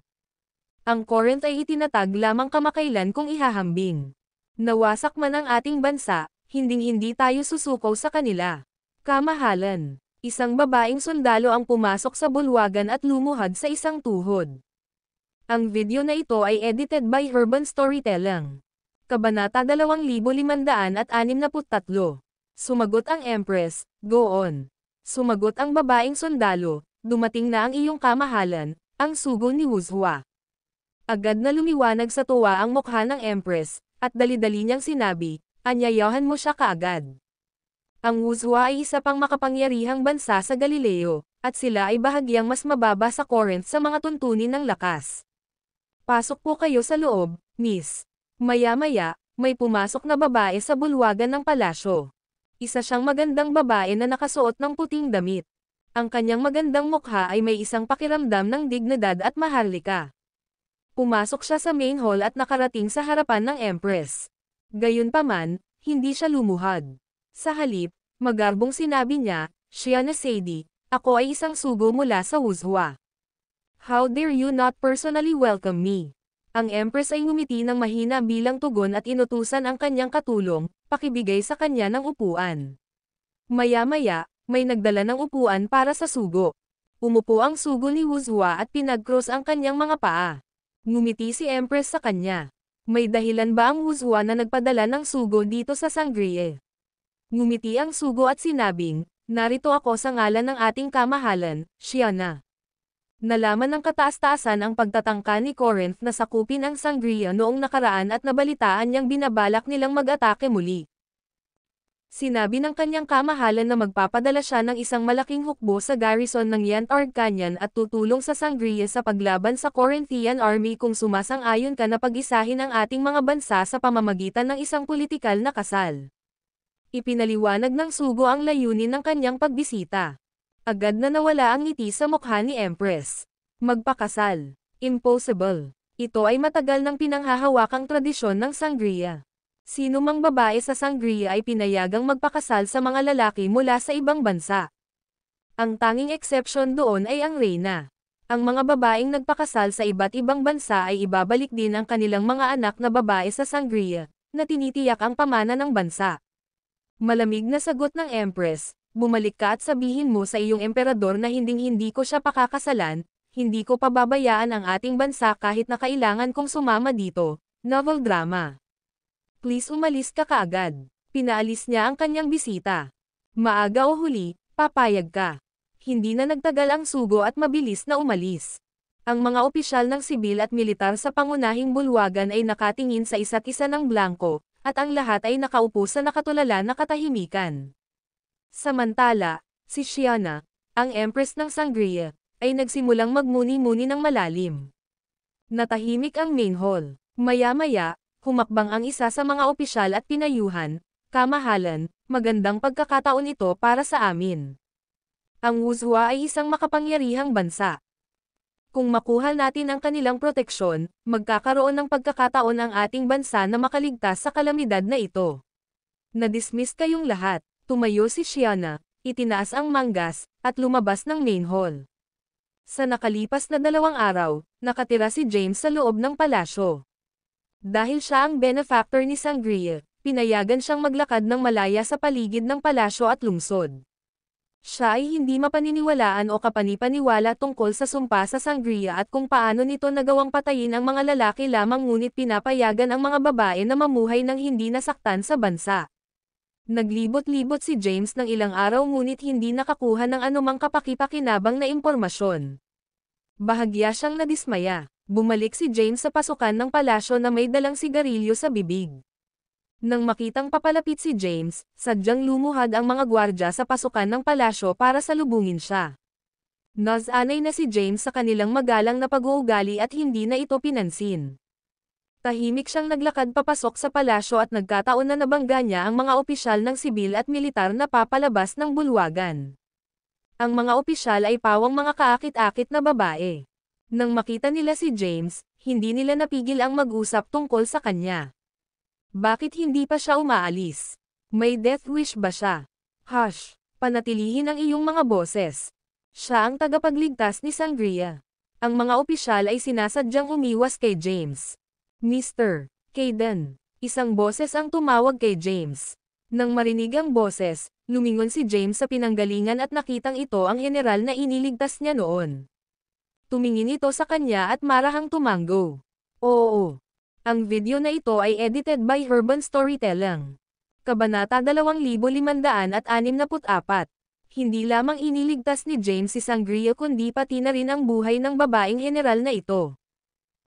Ang Corinth ay itinatag lamang kamakailan kung ihahambing. Nawasak man ang ating bansa, hinding-hindi tayo susuko sa kanila." "Kamahalan." Isang babaeng sundalo ang pumasok sa bulwagan at lumuhad sa isang tuhod. Ang video na ito ay edited by Urban Storytelling. Kabanata 2563. Sumagot ang Empress, "Go on." Sumagot ang babaeng sundalo, "Dumating na ang iyong kamahalan, ang sugo ni Wuzhua." Agad na lumiwanag sa tuwa ang mukha ng Empress, at dali-dali niyang sinabi, "Anyayahan mo siya kaagad." Ang Wuzhua ay isa pang makapangyarihang bansa sa Galileo, at sila ay bahagyang mas mababa sa Corinth sa mga tuntunin ng lakas. "Pasok po kayo sa loob, Miss." Maya-maya, may pumasok na babae sa bulwagan ng palasyo. Isa siyang magandang babae na nakasuot ng puting damit. Ang kanyang magandang mukha ay may isang pakiramdam ng dignidad at maharlika. Pumasok siya sa main hall at nakarating sa harapan ng Empress. Gayunpaman, hindi siya lumuhad. Sa halip, magarbong sinabi niya, "Shiana Sadie, ako ay isang sugo mula sa Wuzhua. How dare you not personally welcome me?" Ang Empress ay ngumiti ng mahina bilang tugon at inutusan ang kanyang katulong, pakibigay sa kanya ng upuan. Maya-maya, may nagdala ng upuan para sa sugo. Umupo ang sugo ni Wuzhua at pinag-cross ang kanyang mga paa. Ngumiti si Empress sa kanya. May dahilan ba ang Wuzhua na nagpadala ng sugo dito sa Sangria? Ngumiti ang sugo at sinabing, "Narito ako sa ngalan ng ating kamahalan, Shiana." Nalaman ng kataas-taasan ang pagtatangka ni Corinth na sakupin ang Sangria noong nakaraan at nabalitaan niyang binabalak nilang mag-atake muli. Sinabi ng kanyang kamahalan na magpapadala siya ng isang malaking hukbo sa garrison ng Yantar Canyon at tutulong sa Sangria sa paglaban sa Corinthian Army kung sumasang-ayon ka na pag-isahin ang ating mga bansa sa pamamagitan ng isang politikal na kasal. Ipinaliwanag ng Sugo ang layunin ng kanyang pagbisita. Agad na nawala ang ngiti sa mukha ni Empress. Magpakasal. Impossible. Ito ay matagal ng pinanghahawakang tradisyon ng Sangria. Sino mang babae sa Sangria ay pinayagang magpakasal sa mga lalaki mula sa ibang bansa. Ang tanging exception doon ay ang reyna. Ang mga babaeng nagpakasal sa iba't ibang bansa ay ibabalik din ang kanilang mga anak na babae sa Sangria, na tinitiyak ang pamana ng bansa. Malamig na sagot ng Empress, bumalik ka at sabihin mo sa iyong emperador na hinding-hindi ko siya pakakasalan, hindi ko pababayaan ang ating bansa kahit na kailangan kong sumama dito. Novel drama. Please umalis ka kaagad. Pinaalis niya ang kanyang bisita. Maaga o huli, papayag ka. Hindi na nagtagal ang Sugo at mabilis na umalis. Ang mga opisyal ng sibil at militar sa pangunahing bulwagan ay nakatingin sa isa't isa ng blanko, at ang lahat ay nakaupo sa nakatulala na katahimikan. Samantala, si Shiana, ang Empress ng Sangria, ay nagsimulang magmuni-muni ng malalim. Natahimik ang main hall. Maya-maya, humakbang ang isa sa mga opisyal at pinayuhan, kamahalan, magandang pagkakataon ito para sa amin. Ang Wuzhua ay isang makapangyarihang bansa. Kung makuha natin ang kanilang proteksyon, magkakaroon ng pagkakataon ang ating bansa na makaligtas sa kalamidad na ito. Na-dismiss kayong lahat, tumayo si Shiana, itinaas ang manggas, at lumabas ng main hall. Sa nakalipas na 2 araw, nakatira si James sa loob ng palasyo. Dahil siya ang benefactor ni Sangria, pinayagan siyang maglakad ng malaya sa paligid ng palasyo at lungsod. Siya ay hindi mapaniniwalaan o kapanipaniwala tungkol sa sumpa sa Sangria at kung paano nito nagawang patayin ang mga lalaki lamang ngunit pinapayagan ang mga babae na mamuhay ng hindi nasaktan sa bansa. Naglibot-libot si James ng ilang araw ngunit hindi nakakuha ng anumang kapaki-pakinabang na impormasyon. Bahagya siyang nadismaya. Bumalik si James sa pasukan ng palasyo na may dalang sigarilyo sa bibig. Nang makitang papalapit si James, sadyang lumuhad ang mga gwardya sa pasukan ng palasyo para salubungin siya. Nasanay na si James sa kanilang magalang na pag-uugali at hindi na ito pinansin. Tahimik siyang naglakad papasok sa palasyo at nagkataon na nabangga niya ang mga opisyal ng sibil at militar na papalabas ng bulwagan. Ang mga opisyal ay pawang mga kaakit-akit na babae. Nang makita nila si James, hindi nila napigil ang mag-usap tungkol sa kanya. Bakit hindi pa siya umaalis? May death wish ba siya? Hush! Panatilihin ang iyong mga boses. Siya ang tagapagligtas ni Sangria. Ang mga opisyal ay sinasadyang umiwas kay James. Mr. Caden. Isang boses ang tumawag kay James. Nang marinig ang boses, lumingon si James sa pinanggalingan at nakitang ito ang general na iniligtas niya noon. Tumingin ito sa kanya at marahang tumanggo. Oo. Ang video na ito ay edited by Urban Storytelling. Kabanata 2564. Hindi lamang iniligtas ni James si Sangria kundi pati na rin ang buhay ng babaeng general na ito.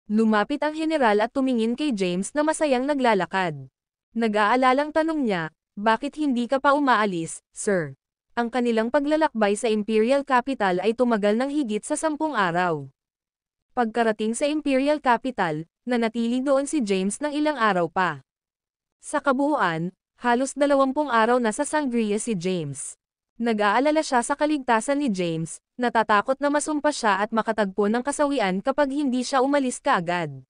Lumapit ang general at tumingin kay James na masayang naglalakad. Nag-aalalang tanong niya, bakit hindi ka pa umaalis, sir? Ang kanilang paglalakbay sa Imperial Capital ay tumagal ng higit sa 10 araw. Pagkarating sa Imperial Capital, nanatili doon si James ng ilang araw pa. Sa kabuuan, halos 20 araw na sa Sangria si James. Nag-aalala siya sa kaligtasan ni James, natatakot na masumpa siya at makatagpo ng kasawian kapag hindi siya umalis kaagad.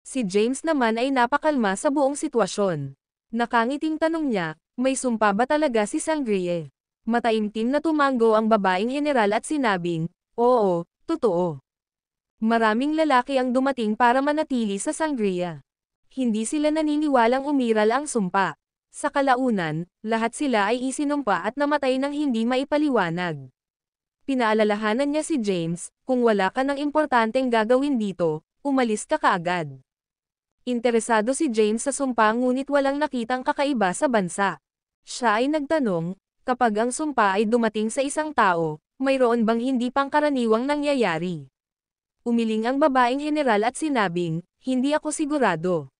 Si James naman ay napakalma sa buong sitwasyon. Nakangiting tanong niya, may sumpa ba talaga si Sangria? Mataimtim na tumanggo ang babaeng general at sinabing, oo, totoo. Maraming lalaki ang dumating para manatili sa Sangria. Hindi sila naniniwalang umiral ang sumpa. Sa kalaunan, lahat sila ay isinumpa at namatay ng hindi maipaliwanag. Pinaalalahanan niya si James, kung wala ka ng importanteng gagawin dito, umalis ka kaagad. Interesado si James sa sumpa ngunit walang nakitang kakaiba sa bansa. Siya ay nagtanong, kapag ang sumpa ay dumating sa isang tao, mayroon bang hindi pangkaraniwang nangyayari? Umiling ang babaeng general at sinabing, hindi ako sigurado.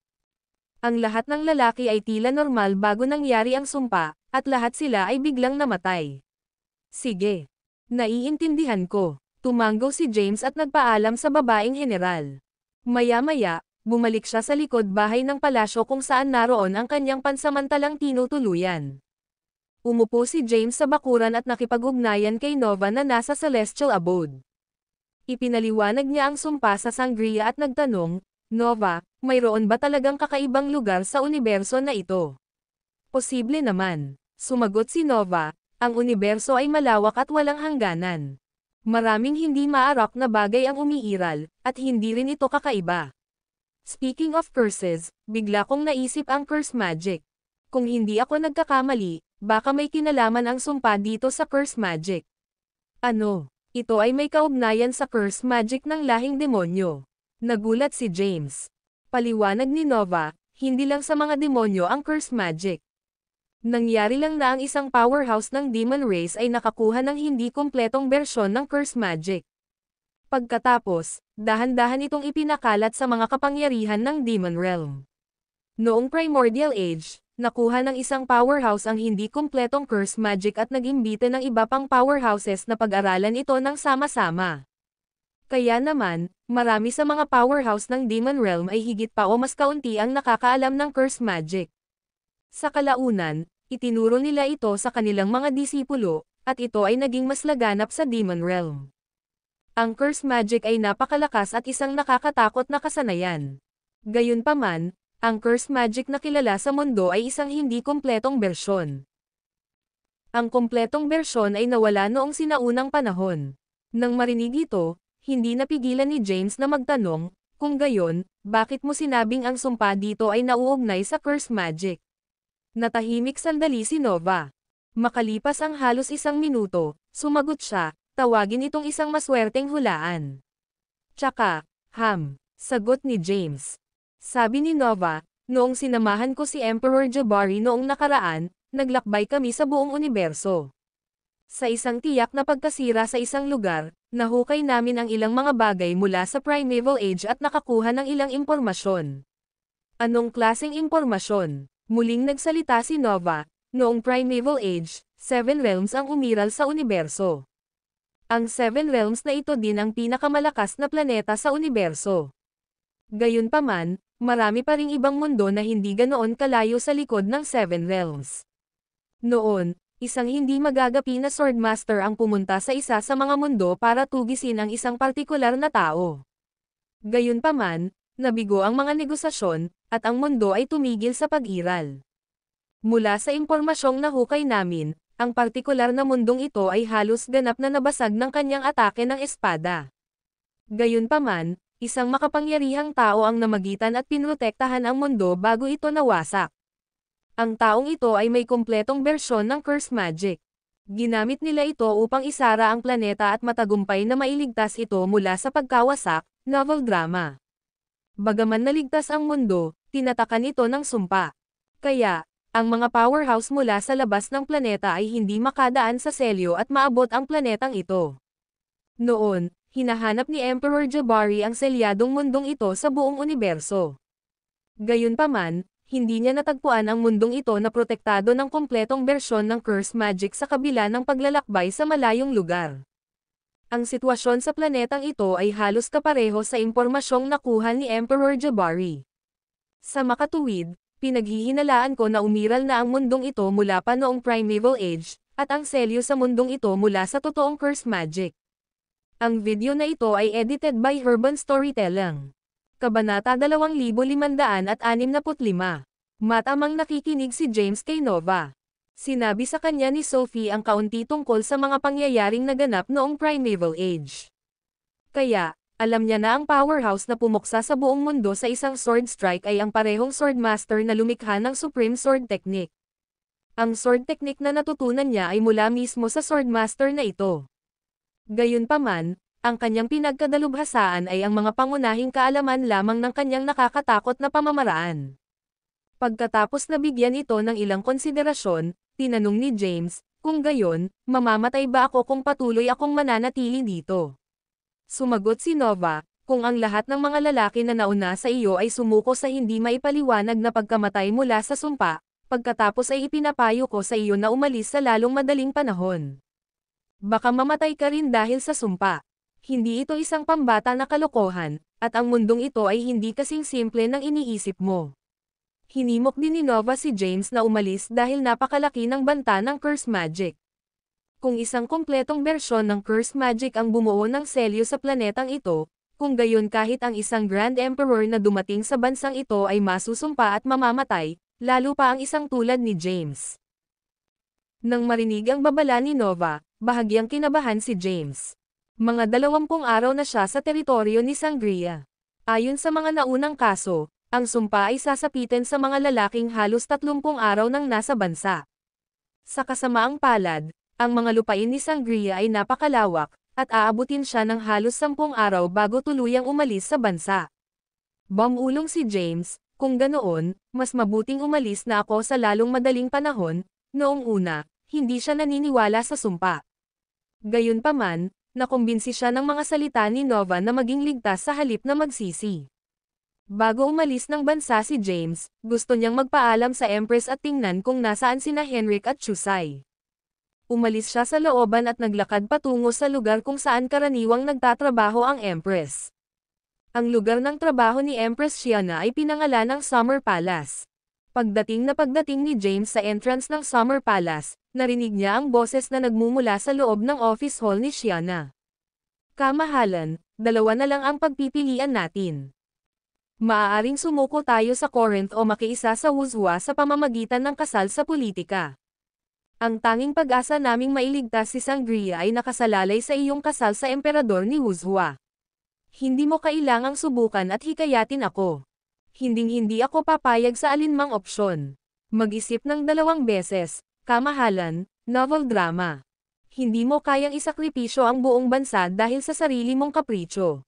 Ang lahat ng lalaki ay tila normal bago nangyari ang sumpa, at lahat sila ay biglang namatay. Sige. Naiintindihan ko. Tumanggo si James at nagpaalam sa babaeng general. Maya-maya, bumalik siya sa likod bahay ng palasyo kung saan naroon ang kanyang pansamantalang tinutuluyan. Umupo si James sa bakuran at nakipag-ugnayan kay Nova na nasa celestial abode. Ipinaliwanag niya ang sumpa sa sangria at nagtanong, Nova, mayroon ba talagang kakaibang lugar sa universo na ito? Posible naman. Sumagot si Nova, ang universo ay malawak at walang hangganan. Maraming hindi maarak na bagay ang umiiral, at hindi rin ito kakaiba. Speaking of curses, bigla kong naisip ang curse magic. Kung hindi ako nagkakamali, baka may kinalaman ang sumpa dito sa curse magic. Ano? Ito ay may kaugnayan sa curse magic ng lahing demonyo. Nagulat si James. Paliwanag ni Nova, hindi lang sa mga demonyo ang curse magic. Nangyari lang na ang isang powerhouse ng demon race ay nakakuha ng hindi kumpletong bersyon ng curse magic. Pagkatapos, dahan-dahan itong ipinakalat sa mga kapangyarihan ng demon realm. Noong Primordial Age, nakuha ng isang powerhouse ang hindi kumpletong curse magic at nag-imbita ng iba pang powerhouses na pag-aralan ito ng sama-sama. Kaya naman, marami sa mga powerhouse ng Demon Realm ay higit pa o mas kaunti ang nakakaalam ng curse magic. Sa kalaunan, itinuro nila ito sa kanilang mga disipulo, at ito ay naging mas laganap sa Demon Realm. Ang curse magic ay napakalakas at isang nakakatakot na kasanayan. Gayunpaman, ang curse magic na kilala sa mundo ay isang hindi kumpletong bersyon. Ang kumpletong bersyon ay nawala noong sinaunang panahon. Nang marinig ito, hindi napigilan ni James na magtanong, kung gayon, bakit mo sinabing ang sumpa dito ay nauugnay sa curse magic? Natahimik sandali si Nova. Makalipas ang halos 1 minuto, sumagot siya, tawagin itong isang maswerteng hulaan. Tsaka, sagot ni James. Sabi ni Nova, noong sinamahan ko si Emperor Jabari noong nakaraan, naglakbay kami sa buong universo. Sa isang tiyak na pagkasira sa isang lugar, nahukay namin ang ilang mga bagay mula sa Primeval Age at nakakuha ng ilang impormasyon. Anong klaseng impormasyon? Muling nagsalita si Nova, noong Primeval Age, 7 realms ang umiral sa universo. Ang 7 realms na ito din ang pinakamalakas na planeta sa universo. Gayunpaman, marami pa ring ibang mundo na hindi ganoon kalayo sa likod ng 7 realms. Noon, isang hindi magagapi na swordmaster ang pumunta sa isa sa mga mundo para tugisin ang isang partikular na tao. Gayunpaman, nabigo ang mga negosasyon, at ang mundo ay tumigil sa pag-iral. Mula sa impormasyong nahukay namin, ang partikular na mundong ito ay halos ganap na nabasag ng kanyang atake ng espada. Gayunpaman, isang makapangyarihang tao ang namagitan at pinrotektahan ang mundo bago ito nawasak. Ang taong ito ay may kumpletong bersyon ng curse magic. Ginamit nila ito upang isara ang planeta at matagumpay na mailigtas ito mula sa pagkawasak, novel drama. Bagaman naligtas ang mundo, tinatakan ito ng sumpa. Kaya, ang mga powerhouse mula sa labas ng planeta ay hindi makadaan sa selyo at maabot ang planetang ito. Noon, hinahanap ni Emperor Jabari ang selyadong mundong ito sa buong universo. Gayunpaman, hindi niya natagpuan ang mundong ito na protektado ng kumpletong bersyon ng curse magic sa kabila ng paglalakbay sa malayong lugar. Ang sitwasyon sa planetang ito ay halos kapareho sa impormasyong nakuha ni Emperor Jabari. Sa makatuwid, pinaghihinalaan ko na umiral na ang mundong ito mula pa noong Primeval Age, at ang selyo sa mundong ito mula sa totoong curse magic. Ang video na ito ay edited by Urban Storytelling. Kabanata 2565. Matamang nakikinig si James kay Nova. Sinabi sa kanya ni Sophie ang kaunti tungkol sa mga pangyayaring naganap noong Primeval Age. Kaya, alam niya na ang powerhouse na pumuksa sa buong mundo sa isang sword strike ay ang parehong swordmaster na lumikha ng Supreme Sword Technique. Ang sword technique na natutunan niya ay mula mismo sa swordmaster na ito. Gayunpaman, ang kanyang pinagkadalubhasaan ay ang mga pangunahing kaalaman lamang ng kanyang nakakatakot na pamamaraan. Pagkatapos na bigyan ito ng ilang konsiderasyon, tinanong ni James, kung gayon, mamamatay ba ako kung patuloy akong mananatili dito? Sumagot si Nova, Kung ang lahat ng mga lalaki na nauna sa iyo ay sumuko sa hindi maipaliwanag na pagkamatay mula sa sumpa, pagkatapos ay ipinapayo ko sa iyo na umalis sa lalong madaling panahon. Baka mamatay ka rin dahil sa sumpa. Hindi ito isang pambata na kalokohan, at ang mundong ito ay hindi kasing simple ng iniisip mo. Hinimok din ni Nova si James na umalis dahil napakalaki ng banta ng curse magic. Kung isang kumpletong bersyon ng curse magic ang bumuo ng selyo sa planetang ito, kung gayon kahit ang isang Grand Emperor na dumating sa bansang ito ay masusumpa at mamamatay, lalo pa ang isang tulad ni James. Nang marinig ang babala ni Nova, bahagyang kinabahan si James. Mga 20 araw na siya sa teritoryo ni Sangria. Ayon sa mga naunang kaso, ang sumpa ay sasapitin sa mga lalaking halos 30 araw nang nasa bansa. Sa kasamaang palad, ang mga lupain ni Sangria ay napakalawak, at aabutin siya ng halos 10 araw bago tuluyang umalis sa bansa. Bumulong si James, kung ganoon, mas mabuting umalis na ako sa lalong madaling panahon. Noong una, hindi siya naniniwala sa sumpa. Gayunpaman, nakumbinsi siya ng mga salita ni Nova na maging ligtas sa halip na magsisi. Bago umalis ng bansa si James, gusto niyang magpaalam sa Empress at tingnan kung nasaan sina Henrik at Chusai. Umalis siya sa looban at naglakad patungo sa lugar kung saan karaniwang nagtatrabaho ang Empress. Ang lugar ng trabaho ni Empress Shiana ay pinangalan ng Summer Palace. Pagdating ni James sa entrance ng Summer Palace, narinig niya ang boses na nagmumula sa loob ng office hall ni Shiana. Kamahalan, 2 na lang ang pagpipilian natin. Maaaring sumuko tayo sa Corinth o makiisa sa Wuzhua sa pamamagitan ng kasal sa politika. Ang tanging pag-asa naming mailigtas si Sangria ay nakasalalay sa iyong kasal sa emperador ni Wuzhua. Hindi mo kailangang subukan at hikayatin ako. Hinding-hindi ako papayag sa alinmang opsyon. Mag-isip ng 2 beses, kamahalan, novel drama. Hindi mo kayang isakripisyo ang buong bansa dahil sa sarili mong kapritsyo.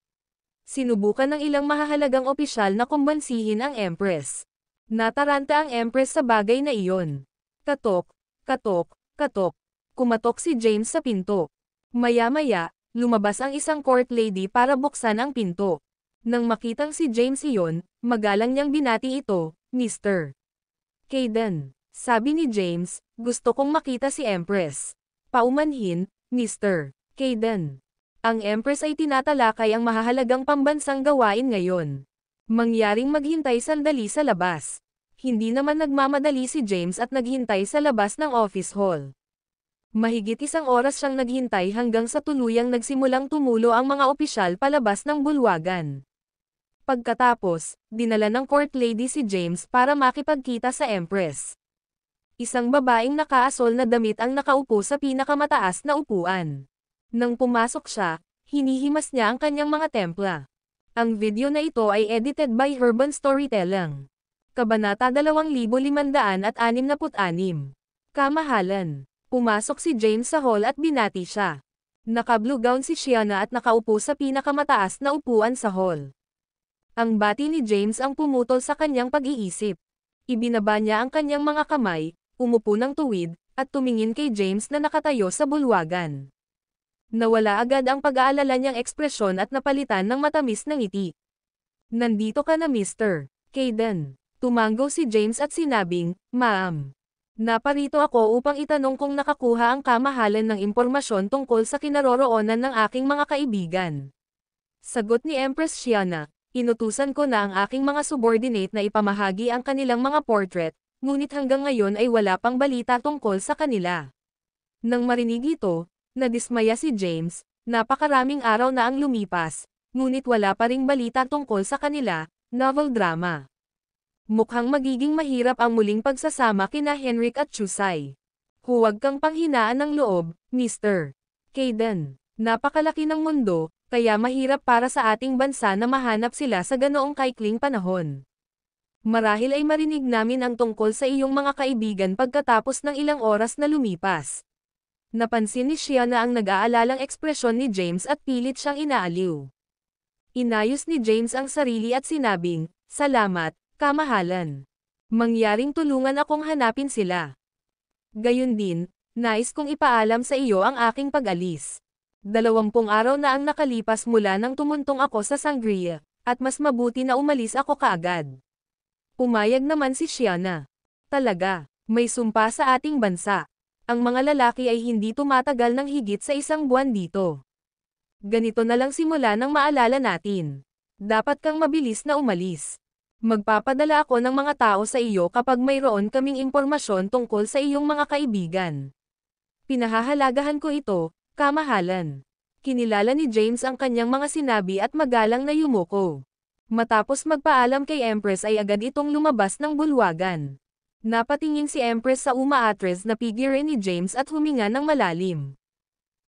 Sinubukan ng ilang mahahalagang opisyal na kumbansihin ang Empress. Nataranta ang Empress sa bagay na iyon. Katok, katok, katok. Kumatok si James sa pinto. Maya-maya, lumabas ang isang court lady para buksan ang pinto. Nang makitang si James iyon, magalang niyang binati ito, Mr. Kayden. Sabi ni James, gusto kong makita si Empress. Paumanhin, Mr. Kayden. Ang Empress ay tinatalakay ang mahahalagang pambansang gawain ngayon. Mangyaring maghintay sandali sa labas. Hindi naman nagmamadali si James at naghintay sa labas ng office hall. Mahigit 1 oras siyang naghintay hanggang sa tuluyang nagsimulang tumulo ang mga opisyal palabas ng bulwagan. Pagkatapos, dinala ng court lady si James para makipagkita sa Empress. Isang babaeng nakaasol na damit ang nakaupo sa pinakamataas na upuan. Nang pumasok siya, hinihimas niya ang kanyang mga templa. Ang video na ito ay edited by Urban Storytelling. Kabanata 2566. Kamahalan. Pumasok si James sa hall at binati siya. Naka-blue gown si Shiana at nakaupo sa pinakamataas na upuan sa hall. Ang bati ni James ang pumutol sa kanyang pag-iisip. Ibinaba niya ang kanyang mga kamay, umupo ng tuwid, at tumingin kay James na nakatayo sa bulwagan. Nawala agad ang pag-aalala niyang ekspresyon at napalitan ng matamis na ngiti. Nandito ka na Mr. Kayden. Tumanggo si James at sinabing, Ma'am. Naparito ako upang itanong kung nakakuha ang kamahalan ng impormasyon tungkol sa kinaroroonan ng aking mga kaibigan. Sagot ni Empress Shiana. Inutusan ko na ang aking mga subordinate na ipamahagi ang kanilang mga portrait, ngunit hanggang ngayon ay wala pang balita tungkol sa kanila. Nang marinig ito, nadismaya si James, napakaraming araw na ang lumipas, ngunit wala pa ring balita tungkol sa kanila, novel drama. Mukhang magiging mahirap ang muling pagsasama kina Henrik at Chusai. Huwag kang panghinaan ng loob, Mr. Kayden. Napakalaki ng mundo, kaya mahirap para sa ating bansa na mahanap sila sa ganoong kaikling panahon. Marahil ay marinig namin ang tungkol sa iyong mga kaibigan pagkatapos ng ilang oras na lumipas. Napansin ni Shiana ang nag-aalalang ekspresyon ni James at pilit siyang inaaliw. Inayos ni James ang sarili at sinabing, Salamat, kamahalan. Mangyaring tulungan akong hanapin sila. Gayun din, nais kong ipaalam sa iyo ang aking pag-alis. 20 araw na ang nakalipas mula nang tumuntong ako sa Sangria, at mas mabuti na umalis ako kaagad. Pumayag naman si Shiana. Talaga, may sumpa sa ating bansa. Ang mga lalaki ay hindi tumatagal ng higit sa 1 buwan dito. Ganito na lang simula nang maalala natin. Dapat kang mabilis na umalis. Magpapadala ako ng mga tao sa iyo kapag mayroon kaming impormasyon tungkol sa iyong mga kaibigan. Pinahahalagahan ko ito, kamahalan. Kinilala ni James ang kanyang mga sinabi at magalang na yumuko. Matapos magpaalam kay Empress ay agad itong lumabas ng bulwagan. Napatingin si Empress sa umaatres na figure ni James at huminga ng malalim.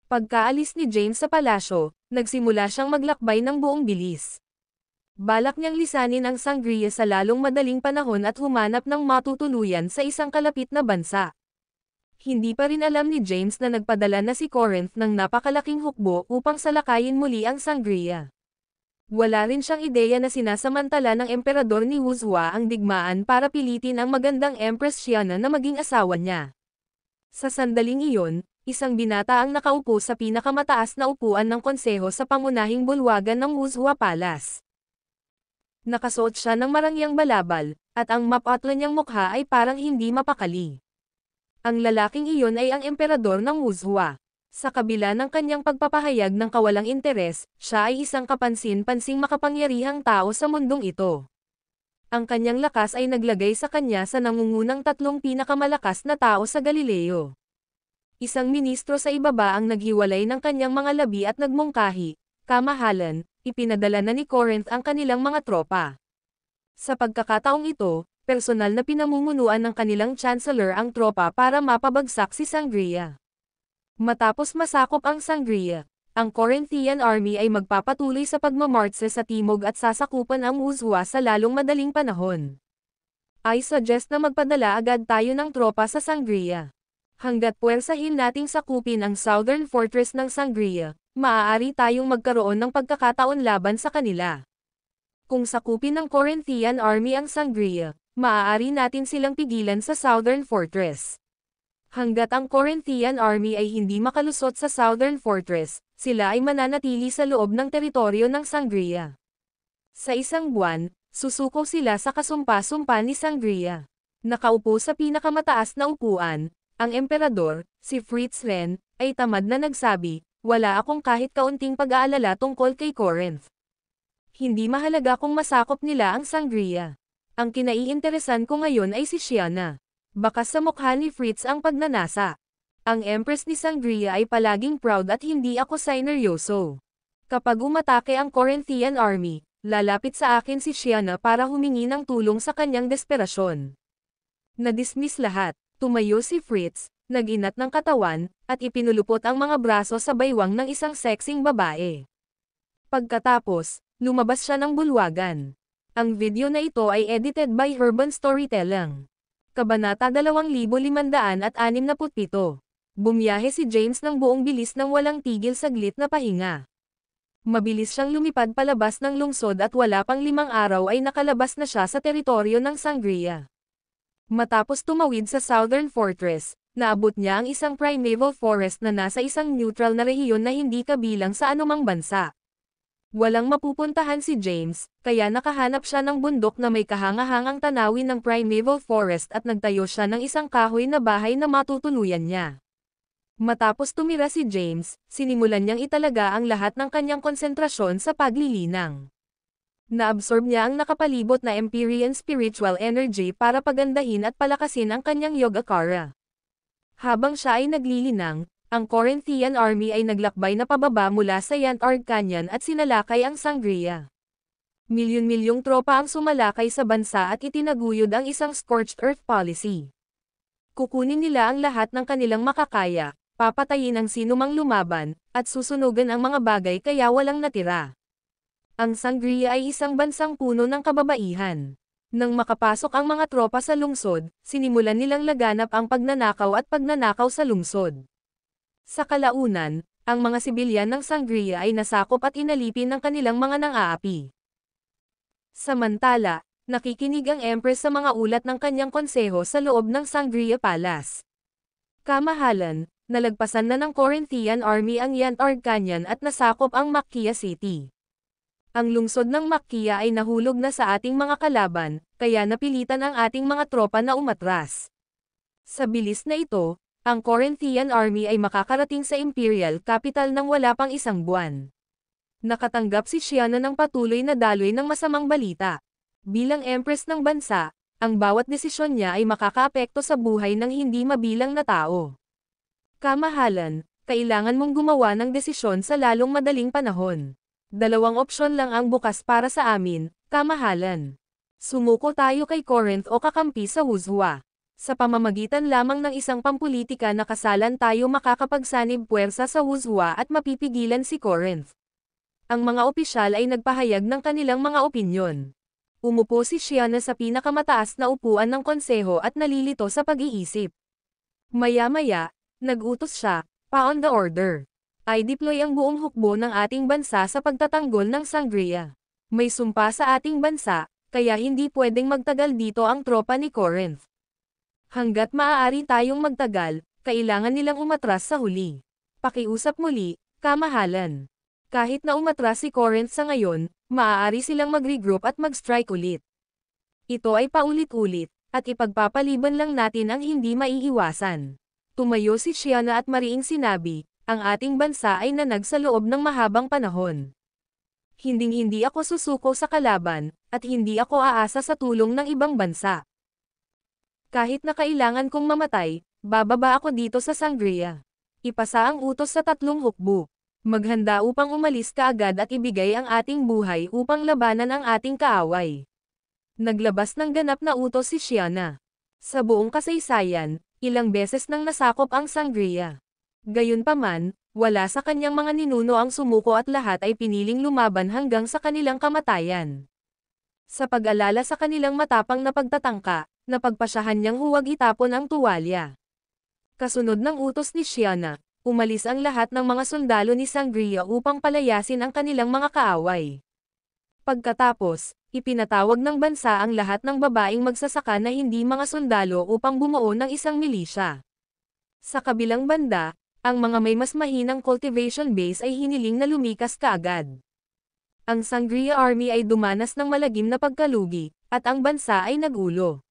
Pagkaalis ni James sa palasyo, nagsimula siyang maglakbay ng buong bilis. Balak niyang lisanin ang Sangria sa lalong madaling panahon at humanap ng matutuluyan sa isang kalapit na bansa. Hindi pa rin alam ni James na nagpadala na si Corinth ng napakalaking hukbo upang salakayin muli ang Sangria. Wala rin siyang ideya na sinasamantala ng emperador ni Wuzhua ang digmaan para pilitin ang magandang Empress Shiana na maging asawa niya. Sa sandaling iyon, isang binata ang nakaupo sa pinakamataas na upuan ng konseho sa pangunahing bulwagan ng Wuzhua Palace. Nakasuot siya ng marangyang balabal, at ang mapatla niyang mukha ay parang hindi mapakali. Ang lalaking iyon ay ang emperador ng Wuzhua. Sa kabila ng kanyang pagpapahayag ng kawalang interes, siya ay isang kapansin-pansing makapangyarihang tao sa mundong ito. Ang kanyang lakas ay naglagay sa kanya sa nangungunang 3 pinakamalakas na tao sa Galileo. Isang ministro sa ibaba ang naghiwalay ng kanyang mga labi at nagmungkahi, kamahalan, ipinadala na ni Corinth ang kanilang mga tropa. Sa pagkakataong ito, personal na pinamumunuan ng kanilang chancellor ang tropa para mapabagsak si Sangria. Matapos masakop ang Sangria, ang Corinthian army ay magpapatuloy sa pagmamartse sa timog at sasakupan ang Wuzhua sa lalong madaling panahon. I suggest na magpadala agad tayo ng tropa sa Sangria. Hanggat puwersahin nating sakupin ang southern fortress ng Sangria, maaari tayong magkaroon ng pagkakataon laban sa kanila. Kung sakupin ng Corinthian army ang Sangria, maaari natin silang pigilan sa southern fortress. Hanggat ang Corinthian army ay hindi makalusot sa southern fortress, sila ay mananatili sa loob ng teritoryo ng Sangria. Sa 1 buwan, susuko sila sa kasumpa-sumpa ni Sangria. Nakaupo sa pinakamataas na upuan, ang emperador, si Fritz Ren, ay tamad na nagsabi, wala akong kahit kaunting pag-aalala tungkol kay Corinth. Hindi mahalaga kung masakop nila ang Sangria. Ang kinaiinteresan ko ngayon ay si Shiana. Bakas sa mukha ni Fritz ang pagnanasa. Ang Empress ni Sangria ay palaging proud at hindi ako sineryoso. Kapag umatake ang Corinthian army, lalapit sa akin si Shiana para humingi ng tulong sa kanyang desperasyon. Nadismiss lahat, tumayo si Fritz, nag-inat ng katawan, at ipinulupot ang mga braso sa baywang ng isang sexing babae. Pagkatapos, lumabas siya ng bulwagan. Ang video na ito ay edited by Urban Storytelling. Kabanata 2567. Bumiyahe si James ng buong bilis nang walang tigil saglit na pahinga. Mabilis siyang lumipad palabas ng lungsod at wala pang 5 araw ay nakalabas na siya sa teritoryo ng Sangria. Matapos tumawid sa Southern Fortress, naabot niya ang isang primeval forest na nasa isang neutral na rehiyon na hindi kabilang sa anumang bansa. Walang mapupuntahan si James, kaya nakahanap siya ng bundok na may kahangahangang tanawin ng primeval forest at nagtayo siya ng isang kahoy na bahay na matutuluyan niya. Matapos tumira si James, sinimulan niyang italaga ang lahat ng kanyang konsentrasyon sa paglilinang. Naabsorb niya ang nakapalibot na Empyrean spiritual energy para pagandahin at palakasin ang kanyang Yogacara. Habang siya ay naglilinang, ang Corinthian army ay naglakbay na pababa mula sa Yantarg Canyon at sinalakay ang Sangria. Milyon-milyong tropa ang sumalakay sa bansa at itinaguyod ang isang scorched earth policy. Kukunin nila ang lahat ng kanilang makakaya, papatayin ang sinumang lumaban, at susunugan ang mga bagay kaya walang natira. Ang Sangria ay isang bansang puno ng kababaihan. Nang makapasok ang mga tropa sa lungsod, sinimulan nilang laganap ang pagnanakaw at pagnanakaw sa lungsod. Sa kalaunan, ang mga sibilyan ng Sangria ay nasakop at inalipin ng kanilang mga nang-aapi. Samantala, nakikinig ang Empress sa mga ulat ng kanyang konseho sa loob ng Sangria Palace. Kamahalan, Nalagpasan na ng Corinthian Army ang Yantar Canyon at nasakop ang Macchia City. Ang lungsod ng Macchia ay nahulog na sa ating mga kalaban, kaya napilitan ang ating mga tropa na umatras. Sa bilis na ito, ang Corinthian Army ay makakarating sa Imperial Capital nang wala pang isang buwan. Nakatanggap si Xiana ng patuloy na daloy ng masamang balita. Bilang Empress ng bansa, ang bawat desisyon niya ay makakaapekto sa buhay ng hindi mabilang na tao. Kamahalan, kailangan mong gumawa ng desisyon sa lalong madaling panahon. Dalawang opsyon lang ang bukas para sa amin, kamahalan. Sumuko tayo kay Corinth o kakampi sa Wuzhua. Sa pamamagitan lamang ng isang pampulitika na kasalan tayo makakapagsanib puwersa sa Wuzhua at mapipigilan si Corinth. Ang mga opisyal ay nagpahayag ng kanilang mga opinyon. Umupo si Xiana sa pinakamataas na upuan ng konseho at nalilito sa pag-iisip. Maya-maya, nag-utos siya, "On the order. I-deploy ang buong hukbo ng ating bansa sa pagtatanggol ng Sangria. May sumpa sa ating bansa, kaya hindi pwedeng magtagal dito ang tropa ni Corinth. Hanggat maaari tayong magtagal, kailangan nilang umatras sa huli. Pakiusap muli, kamahalan. Kahit na umatras si Corinth sa ngayon, maaari silang mag-regroup at mag-strike ulit. Ito ay paulit-ulit, at ipagpapaliban lang natin ang hindi maiiwasan." Tumayo si Xiana at mariing sinabi, "Ang ating bansa ay nanag sa loob ng mahabang panahon. Hinding-hindi ako susuko sa kalaban, at hindi ako aasa sa tulong ng ibang bansa. Kahit na kailangan kong mamatay, bababa ako dito sa Sangria." Ipasa ang utos sa tatlong hukbo. Maghanda upang umalis kaagad at ibigay ang ating buhay upang labanan ang ating kaaway. Naglabas ng ganap na utos si Xiana. Sa buong kasaysayan, ilang beses nang nasakop ang Sangria. Gayunpaman, wala sa kanyang mga ninuno ang sumuko at lahat ay piniling lumaban hanggang sa kanilang kamatayan. Sa pag-alala sa kanilang matapang na pagtatangka, napagpasyahan niyang huwag itapon ang tuwalya. Kasunod ng utos ni Xiana, umalis ang lahat ng mga sundalo ni Sangria upang palayasin ang kanilang mga kaaway. Pagkatapos, ipinatawag ng bansa ang lahat ng babaeng magsasaka na hindi mga sundalo upang bumuo ng isang milisya. Sa kabilang banda, ang mga may mas mahinang cultivation base ay hiniling na lumikas kaagad. Ang Sangria Army ay dumanas ng malagim na pagkalugi, at ang bansa ay nagulo.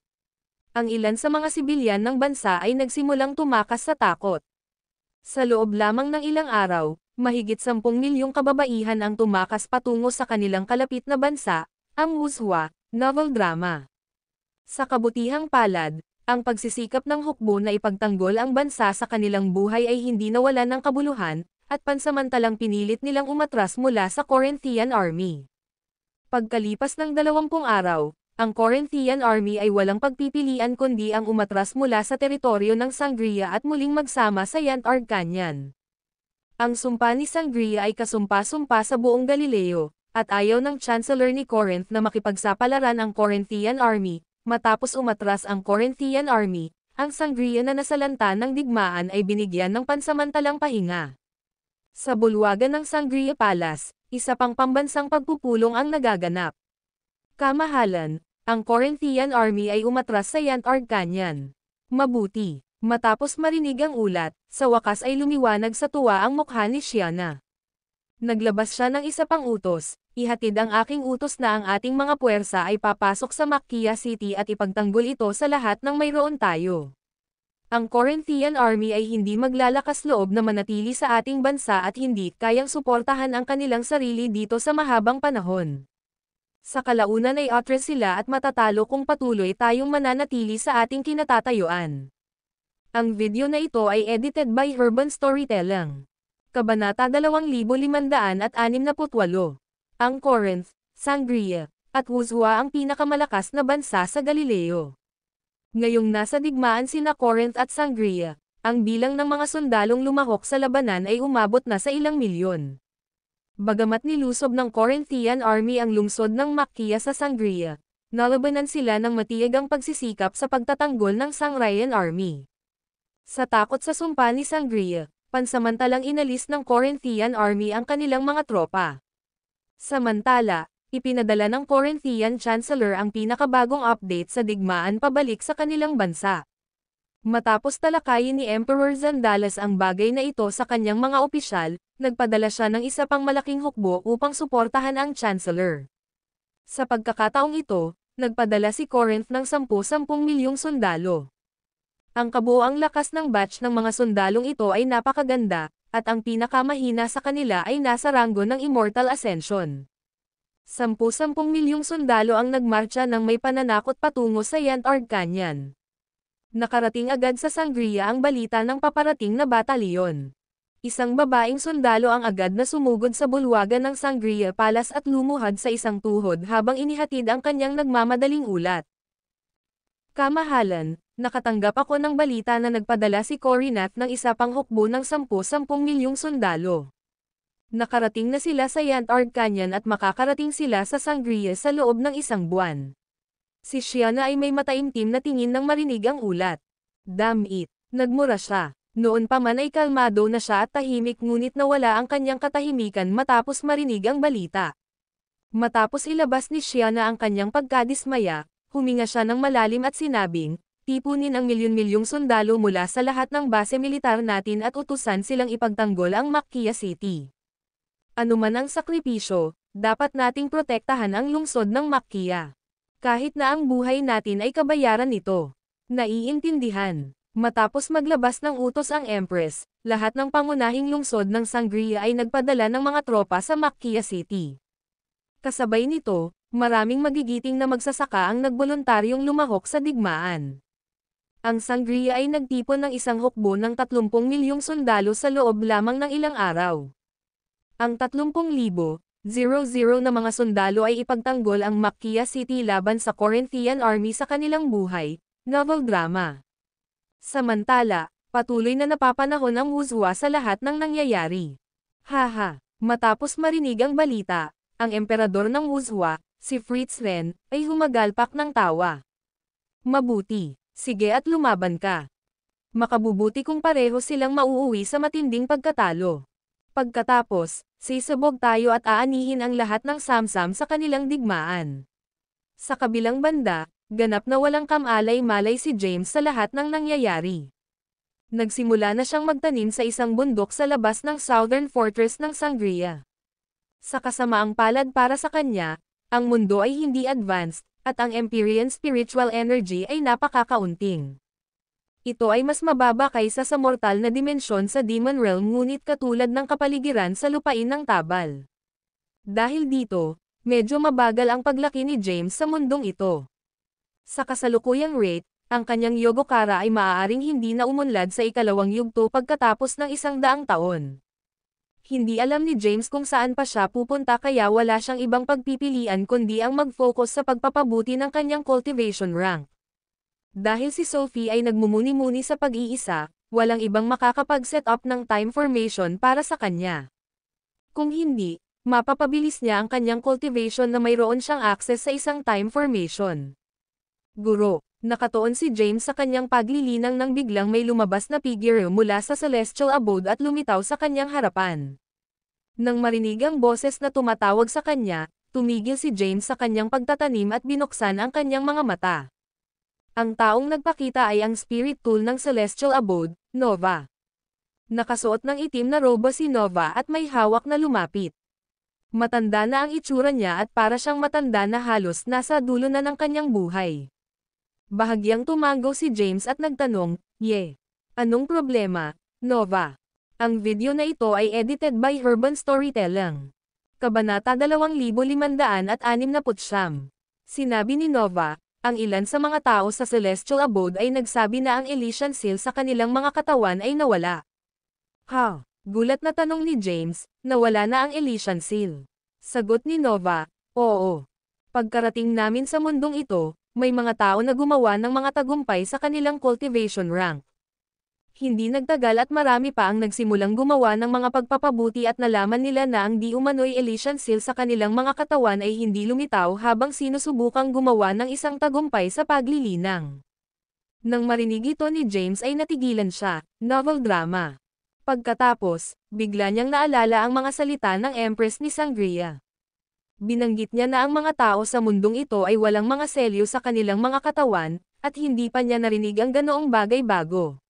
Ang ilan sa mga sibilyan ng bansa ay nagsimulang tumakas sa takot. Sa loob lamang ng ilang araw, mahigit 10 milyong kababaihan ang tumakas patungo sa kanilang kalapit na bansa, ang Wuzhua, novel drama. Sa kabutihang palad, ang pagsisikap ng hukbo na ipagtanggol ang bansa sa kanilang buhay ay hindi nawalan ng kabuluhan, at pansamantalang pinilit nilang umatras mula sa Corinthian Army. Pagkalipas ng 20 araw, ang Corinthian Army ay walang pagpipilian kundi ang umatras mula sa teritoryo ng Sangria at muling magsama sa Yantar Canyon. Ang sumpa ni Sangria ay kasumpa-sumpa sa buong Galileo, at ayaw ng Chancellor ni Corinth na makipagsapalaran ang Corinthian Army. Matapos umatras ang Corinthian Army, ang Sangria na nasalanta ng digmaan ay binigyan ng pansamantalang pahinga. Sa bulwagan ng Sangria Palace, isa pang pambansang pagpupulong ang nagaganap. Kamahalan, ang Corinthian Army ay umatras sa Yantar Canyon. Mabuti. Matapos marinig ang ulat, sa wakas ay lumiwanag sa tuwa ang mukha ni Xiana. Naglabas siya ng isa pang utos, "Ihatid ang aking utos na ang ating mga puwersa ay papasok sa Macchia City at ipagtanggol ito sa lahat ng mayroon tayo. Ang Corinthian Army ay hindi maglalakas loob na manatili sa ating bansa at hindi kayang suportahan ang kanilang sarili dito sa mahabang panahon. Sa kalaunan ay atras sila at matatalo kung patuloy tayong mananatili sa ating kinatatayuan." Ang video na ito ay edited by Urban Storytelling. Kabanata 2568. Ang Corinth, Sangria, at Wuzhua ang pinakamalakas na bansa sa Galileo. Ngayong nasa digmaan sina Corinth at Sangria, ang bilang ng mga sundalong lumahok sa labanan ay umabot na sa ilang milyon. Bagamat nilusob ng Corinthian Army ang lungsod ng Macchia sa Sangria, nalabanan sila ng matiyagang pagsisikap sa pagtatanggol ng Sangrian Army. Sa takot sa sumpa ni Sangria, pansamantalang inalis ng Corinthian Army ang kanilang mga tropa. Samantala, ipinadala ng Corinthian Chancellor ang pinakabagong update sa digmaan pabalik sa kanilang bansa. Matapos talakayin ni Emperor Zandalas ang bagay na ito sa kanyang mga opisyal, nagpadala siya ng isa pang malaking hukbo upang suportahan ang Chancellor. Sa pagkakataong ito, nagpadala si Corinth ng 10 milyong sundalo. Ang kabuoang lakas ng batch ng mga sundalong ito ay napakaganda, at ang pinakamahina sa kanila ay nasa ranggo ng Immortal Ascension. 10 milyong sundalo ang nagmarcha ng may pananakot patungo sa Yantarg Canyon. Nakarating agad sa Sangria ang balita ng paparating na batalyon. Isang babaeng sundalo ang agad na sumugod sa bulwagan ng Sangria Palace at lumuhad sa isang tuhod habang inihatid ang kanyang nagmamadaling ulat. Kamahalan, nakatanggap ako ng balita na nagpadala si Corinth ng isa pang hukbo ng 10 milyong sundalo. Nakarating na sila sa Yantarg Canyon at makakarating sila sa Sangria sa loob ng 1 buwan. Si Shiana ay may mataimtim na tingin nang marinig ang ulat. Damn it! Nagmura siya. Noon pa man ay kalmado na siya at tahimik ngunit nawala ang kanyang katahimikan matapos marinig ang balita. Matapos ilabas ni Shiana ang kanyang pagkadismaya, huminga siya ng malalim at sinabing, tipunin ang milyon-milyong sundalo mula sa lahat ng base militar natin at utusan silang ipagtanggol ang Makkia City. Ano man ang sakripisyo, dapat nating protektahan ang lungsod ng Makkia. Kahit na ang buhay natin ay kabayaran nito. Naiintindihan. Matapos maglabas ng utos ang Empress, lahat ng pangunahing lungsod ng Sangria ay nagpadala ng mga tropa sa Makkia City. Kasabay nito, maraming magigiting na magsasaka ang nagboluntaryong lumahok sa digmaan. Ang Sangria ay nagtipon ng isang hukbo ng 30 milyong sundalo sa loob lamang ng ilang araw. Ang 30,000 na mga sundalo ay ipagtanggol ang Makkia City laban sa Corinthian Army sa kanilang buhay, novel drama. Samantala, patuloy na napapanahon ang Wuzhua sa lahat ng nangyayari. Haha, matapos marinig ang balita, ang emperador ng Wuzhua, si Fritz Ren, ay humagalpak ng tawa. Mabuti, sige at lumaban ka. Makabubuti kung pareho silang mauuwi sa matinding pagkatalo. Pagkatapos, sisabog tayo at aanihin ang lahat ng samsam sa kanilang digmaan. Sa kabilang banda, ganap na walang kamalay-malay si James sa lahat ng nangyayari. Nagsimula na siyang magtanim sa isang bundok sa labas ng Southern Fortress ng Sangria. Sa kasamaang palad para sa kanya, ang mundo ay hindi advanced, at ang Empyrean spiritual energy ay napakakaunting. Ito ay mas mababa kaysa sa mortal na dimensyon sa Demon Realm ngunit katulad ng kapaligiran sa lupain ng Tabal. Dahil dito, medyo mabagal ang paglaki ni James sa mundong ito. Sa kasalukuyang rate, ang kanyang Yogokara ay maaaring hindi na umunlad sa ikalawang yugto pagkatapos ng 100 taon. Hindi alam ni James kung saan pa siya pupunta kaya wala siyang ibang pagpipilian kundi ang mag-focus sa pagpapabuti ng kanyang cultivation rank. Dahil si Sophie ay nagmumuni-muni sa pag-iisa, walang ibang makakapag-set up ng time formation para sa kanya. Kung hindi, mapapabilis niya ang kanyang cultivation na mayroon siyang access sa isang time formation. Guro, nakatuon si James sa kanyang paglilinang nang biglang may lumabas na figure mula sa celestial abode at lumitaw sa kanyang harapan. Nang marinig ang boses na tumatawag sa kanya, tumigil si James sa kanyang pagtatanim at binuksan ang kanyang mga mata. Ang taong nagpakita ay ang spirit tool ng celestial abode, Nova. Nakasuot ng itim na robe si Nova at may hawak na lumapit. Matanda na ang itsura niya at para siyang matanda na halos nasa dulo na ng kanyang buhay. Bahagyang tumango si James at nagtanong, anong problema, Nova? Ang video na ito ay edited by Urban Storytelling. Kabanata 2569. Sinabi ni Nova, ang ilan sa mga tao sa Celestial Abode ay nagsabi na ang Elysian Seal sa kanilang mga katawan ay nawala. Ha? Gulat na tanong ni James, nawala na ang Elysian Seal. Sagot ni Nova, oo. Pagkarating namin sa mundong ito, may mga tao na gumawa ng mga tagumpay sa kanilang cultivation rank. Hindi nagtagal at marami pa ang nagsimulang gumawa ng mga pagpapabuti at nalaman nila na ang di umano'y Elysian Seal sa kanilang mga katawan ay hindi lumitaw habang sinusubukang gumawa ng isang tagumpay sa paglilinang. Nang marinig ito ni James ay natigilan siya, novel drama. Pagkatapos, bigla niyang naalala ang mga salita ng Empress ni Sangria. Binanggit niya na ang mga tao sa mundong ito ay walang mga selyo sa kanilang mga katawan, at hindi pa niya narinig ang ganoong bagay bago.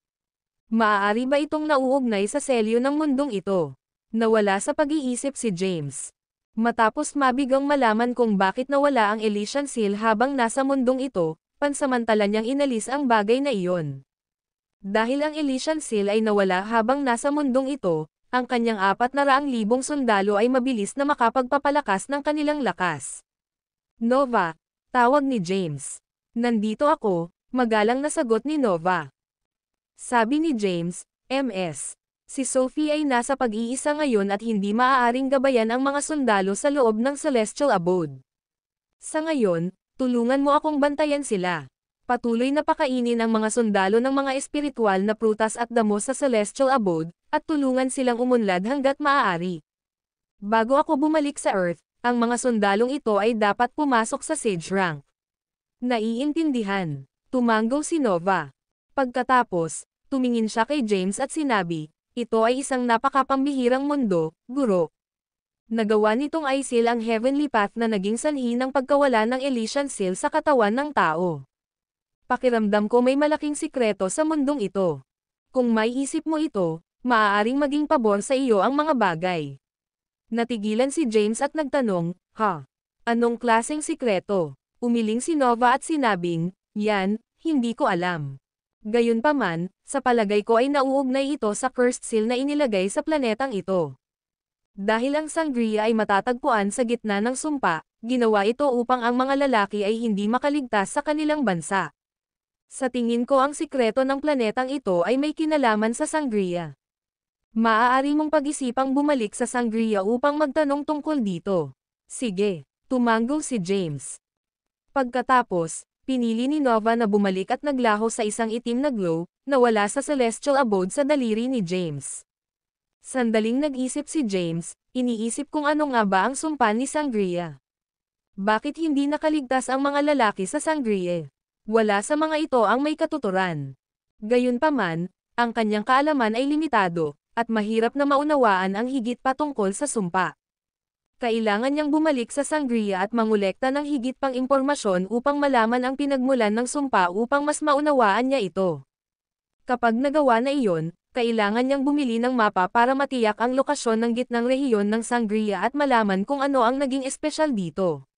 Maaari ba itong nauugnay sa selyo ng mundong ito? Nawala sa pag-iisip si James. Matapos mabigang malaman kung bakit nawala ang Elysian Seal habang nasa mundong ito, pansamantala niyang inalis ang bagay na iyon. Dahil ang Elysian Seal ay nawala habang nasa mundong ito, ang kanyang 400,000 sundalo ay mabilis na makapagpapalakas ng kanilang lakas. Nova, tawag ni James. Nandito ako, magalang na sagot ni Nova. Sabi ni James, MS. Si Sophie ay nasa pag-iisa ngayon at hindi maaaring gabayan ang mga sundalo sa loob ng Celestial Abode. Sa ngayon, tulungan mo akong bantayan sila. Patuloy na pakainin ang mga sundalo ng mga espiritual na prutas at damo sa Celestial Abode, at tulungan silang umunlad hanggat maaari. Bago ako bumalik sa Earth, ang mga sundalong ito ay dapat pumasok sa Sage Rank. Naiintindihan. Tumanggo si Nova. Pagkatapos, tumingin siya kay James at sinabi, ito ay isang napakapambihirang mundo, guro. Nagawa nitong Isil ang heavenly path na naging sanhi ng pagkawala ng Elysian Seal sa katawan ng tao. Pakiramdam ko may malaking sikreto sa mundong ito. Kung may isip mo ito, maaaring maging pabor sa iyo ang mga bagay. Natigilan si James at nagtanong, ha? Anong klaseng sikreto? Umiling si Nova at sinabing, yan, hindi ko alam. Gayunpaman, sa palagay ko ay nauugnay ito sa cursed seal na inilagay sa planetang ito. Dahil ang Sangria ay matatagpuan sa gitna ng sumpa, ginawa ito upang ang mga lalaki ay hindi makaligtas sa kanilang bansa. Sa tingin ko ang sikreto ng planetang ito ay may kinalaman sa Sangria. Maaari mong pag-isipang bumalik sa Sangria upang magtanong tungkol dito. Sige, tumanggo si James. Pagkatapos, pinili ni Nova na bumalik at naglaho sa isang itim na glow, na wala sa Celestial Abode sa daliri ni James. Sandaling nag-isip si James, iniisip kung ano nga ba ang sumpa ni Sangria. Bakit hindi nakaligtas ang mga lalaki sa Sangria? Wala sa mga ito ang may katuturan. Gayunpaman, ang kanyang kaalaman ay limitado, at mahirap na maunawaan ang higit pa tungkol sa sumpa. Kailangan niyang bumalik sa Sangria at mangolekta ng higit pang impormasyon upang malaman ang pinagmulan ng sumpa upang mas maunawaan niya ito. Kapag nagawa na iyon, kailangan niyang bumili ng mapa para matiyak ang lokasyon ng gitnang rehiyon ng Sangria at malaman kung ano ang naging espesyal dito.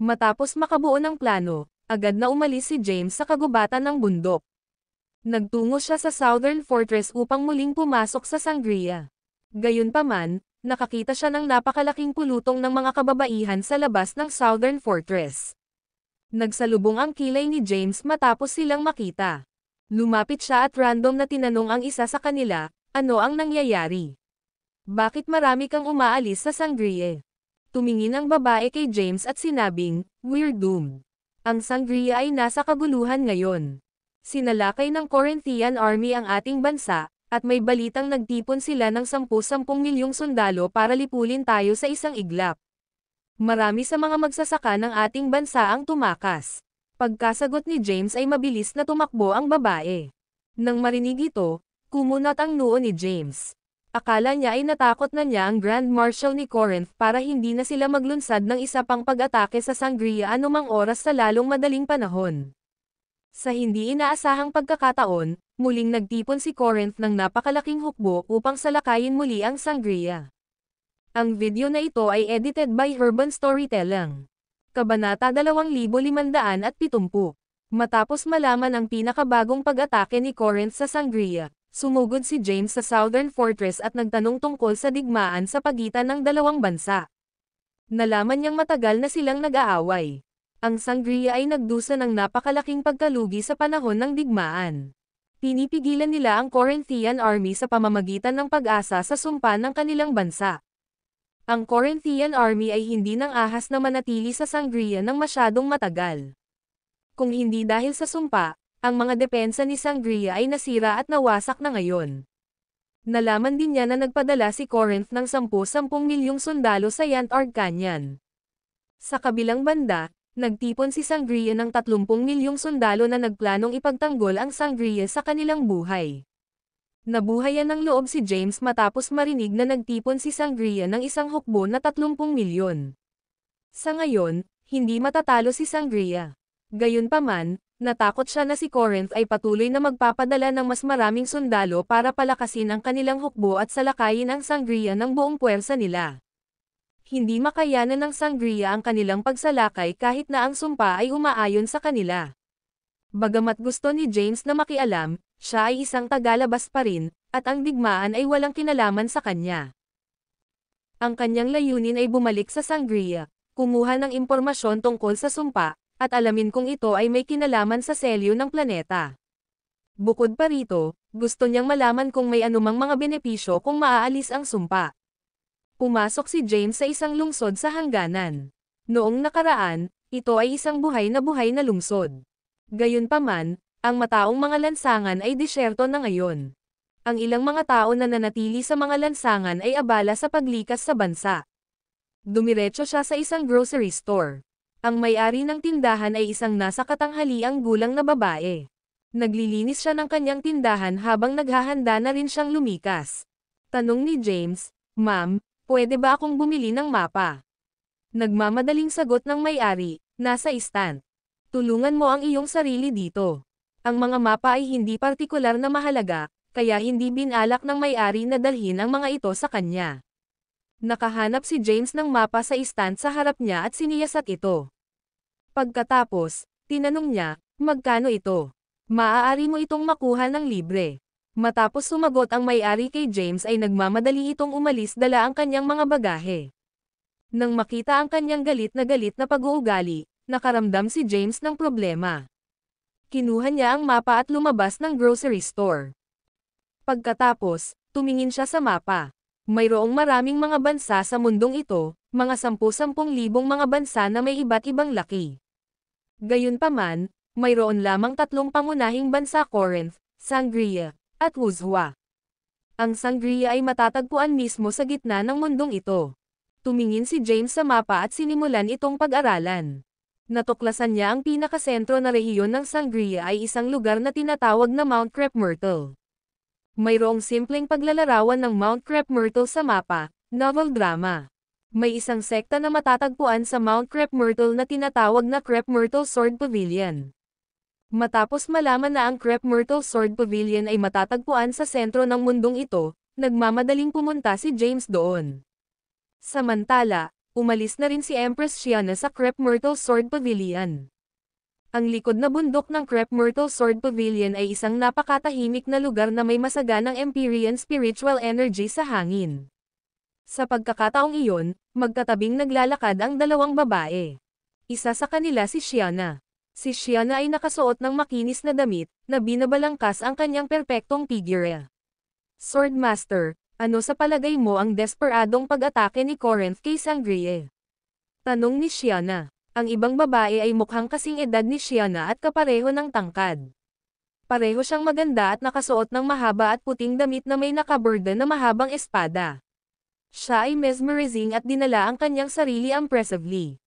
Matapos makabuo ng plano, agad na umalis si James sa kagubatan ng bundok. Nagtungo siya sa Southern Fortress upang muling pumasok sa Sangria. Gayunpaman, nakakita siya ng napakalaking pulutong ng mga kababaihan sa labas ng Southern Fortress. Nagsalubong ang kilay ni James matapos silang makita. Lumapit siya at random na tinanong ang isa sa kanila, ano ang nangyayari? Bakit marami kang umaalis sa Sangria? Tumingin ang babae kay James at sinabing, we're doomed. Ang Sangria ay nasa kaguluhan ngayon. Sinalakay ng Corinthian Army ang ating bansa, at may balitang nagtipon sila ng 10-10 milyong sundalo para lipulin tayo sa isang iglap. Marami sa mga magsasaka ng ating bansa ang tumakas. Pagkasagot ni James ay mabilis na tumakbo ang babae. Nang marinig ito, kumunat ang noo ni James. Akala niya ay natakot na niya ang Grand Marshal ni Corinth para hindi na sila maglunsad ng isa pang pag-atake sa Sangria anumang oras sa lalong madaling panahon. Sa hindi inaasahang pagkakataon, muling nagtipon si Corinth ng napakalaking hukbo upang salakayin muli ang Sangria. Ang video na ito ay edited by Urban Storytelling. Kabanata 2570. Matapos malaman ang pinakabagong pag-atake ni Corinth sa Sangria, sumugod si James sa Southern Fortress at nagtanong tungkol sa digmaan sa pagitan ng dalawang bansa. Nalaman niyang matagal na silang nag-aaway. Ang Sangria ay nagdusa ng napakalaking pagkalugi sa panahon ng digmaan. Pinipigilan nila ang Corinthian Army sa pamamagitan ng pag-asa sa sumpa ng kanilang bansa. Ang Corinthian Army ay hindi nang ahas na manatili sa Sangria ng masyadong matagal. Kung hindi dahil sa sumpa, ang mga depensa ni Sangria ay nasira at nawasak na ngayon. Nalaman din niya na nagpadala si Corinth ng 10-10 milyong sundalo sa Yantard Canyon. Sa kabilang banda, nagtipon si Sangria ng 30 milyong sundalo na nagplanong ipagtanggol ang Sangria sa kanilang buhay. Nabuhayan ng loob si James matapos marinig na nagtipon si Sangria ng isang hukbo na 30 milyon. Sa ngayon, hindi matatalo si Sangria. Gayunpaman, Natakot siya na si Corinth ay patuloy na magpapadala ng mas maraming sundalo para palakasin ang kanilang hukbo at salakayin ang Sangria ng buong puwersa nila. Hindi makayanan ng Sangria ang kanilang pagsalakay kahit na ang sumpa ay umaayon sa kanila. Bagamat gusto ni James na makialam, siya ay isang tagalabas pa rin, at ang digmaan ay walang kinalaman sa kanya. Ang kanyang layunin ay bumalik sa Sangria, kumuha ng impormasyon tungkol sa sumpa, at alamin kung ito ay may kinalaman sa selyo ng planeta. Bukod pa rito, gusto niyang malaman kung may anumang mga benepisyo kung maaalis ang sumpa. Pumasok si James sa isang lungsod sa hangganan. Noong nakaraan, ito ay isang buhay na lungsod. Gayunpaman, ang mataong mga lansangan ay disyerto na ngayon. Ang ilang mga tao na nanatili sa mga lansangan ay abala sa paglikas sa bansa. Dumiretso siya sa isang grocery store. Ang may-ari ng tindahan ay isang nasa katanghaliang gulang na babae. Naglilinis siya ng kanyang tindahan habang naghahanda na rin siyang lumikas. Tanong ni James, "Ma'am, pwede ba akong bumili ng mapa?" Nagmamadaling sagot ng may-ari, "Nasa stand. Tulungan mo ang iyong sarili dito." Ang mga mapa ay hindi partikular na mahalaga, kaya hindi binalak ng may-ari na dalhin ang mga ito sa kanya. Nakahanap si James ng mapa sa stand sa harap niya at siniyasat ito. Pagkatapos, tinanong niya, "Magkano ito? Maaari mo itong makuha ng libre." Matapos sumagot ang may-ari kay James ay nagmamadali itong umalis dala ang kanyang mga bagahe. Nang makita ang kanyang galit na pag-uugali, nakaramdam si James ng problema. Kinuha niya ang mapa at lumabas ng grocery store. Pagkatapos, tumingin siya sa mapa. Mayroong maraming mga bansa sa mundong ito, mga 10,000 mga bansa na may iba't ibang laki. Gayunpaman, mayroon lamang 3 pangunahing bansa: Corinth, Sangria, at Wuzhua. Ang Sangria ay matatagpuan mismo sa gitna ng mundong ito. Tumingin si James sa mapa at sinimulan itong pag-aralan. Natuklasan niya ang pinakasentro na rehiyon ng Sangria ay isang lugar na tinatawag na Mount Crep-Myrtle. Mayroong simpleng paglalarawan ng Mount Crep-Myrtle sa mapa, novel drama. May isang sekta na matatagpuan sa Mount Crep-Myrtle na tinatawag na Crep-Myrtle Sword Pavilion. Matapos malaman na ang Crep-Myrtle Sword Pavilion ay matatagpuan sa sentro ng mundong ito, nagmamadaling pumunta si James doon. Samantala, umalis na rin si Empress Shiana sa Crep-Myrtle Sword Pavilion. Ang likod na bundok ng Crep-Myrtle Sword Pavilion ay isang napakatahimik na lugar na may masaganang Empyrean spiritual energy sa hangin. Sa pagkakataong iyon, magkatabing naglalakad ang 2 babae. Isa sa kanila si Shiana. Si Shiana ay nakasuot ng makinis na damit, na binabalangkas ang kanyang perpektong figure. "Swordmaster, ano sa palagay mo ang desperadong pag-atake ni Corinth kay Sangria?" Tanong ni Shiana. Ang ibang babae ay mukhang kasing edad ni Shiana at kapareho ng tangkad. Pareho siyang maganda at nakasuot ng mahaba at puting damit na may nakaborda na mahabang espada. Siya ay mesmerizing at dinala ang kanyang sarili impressively.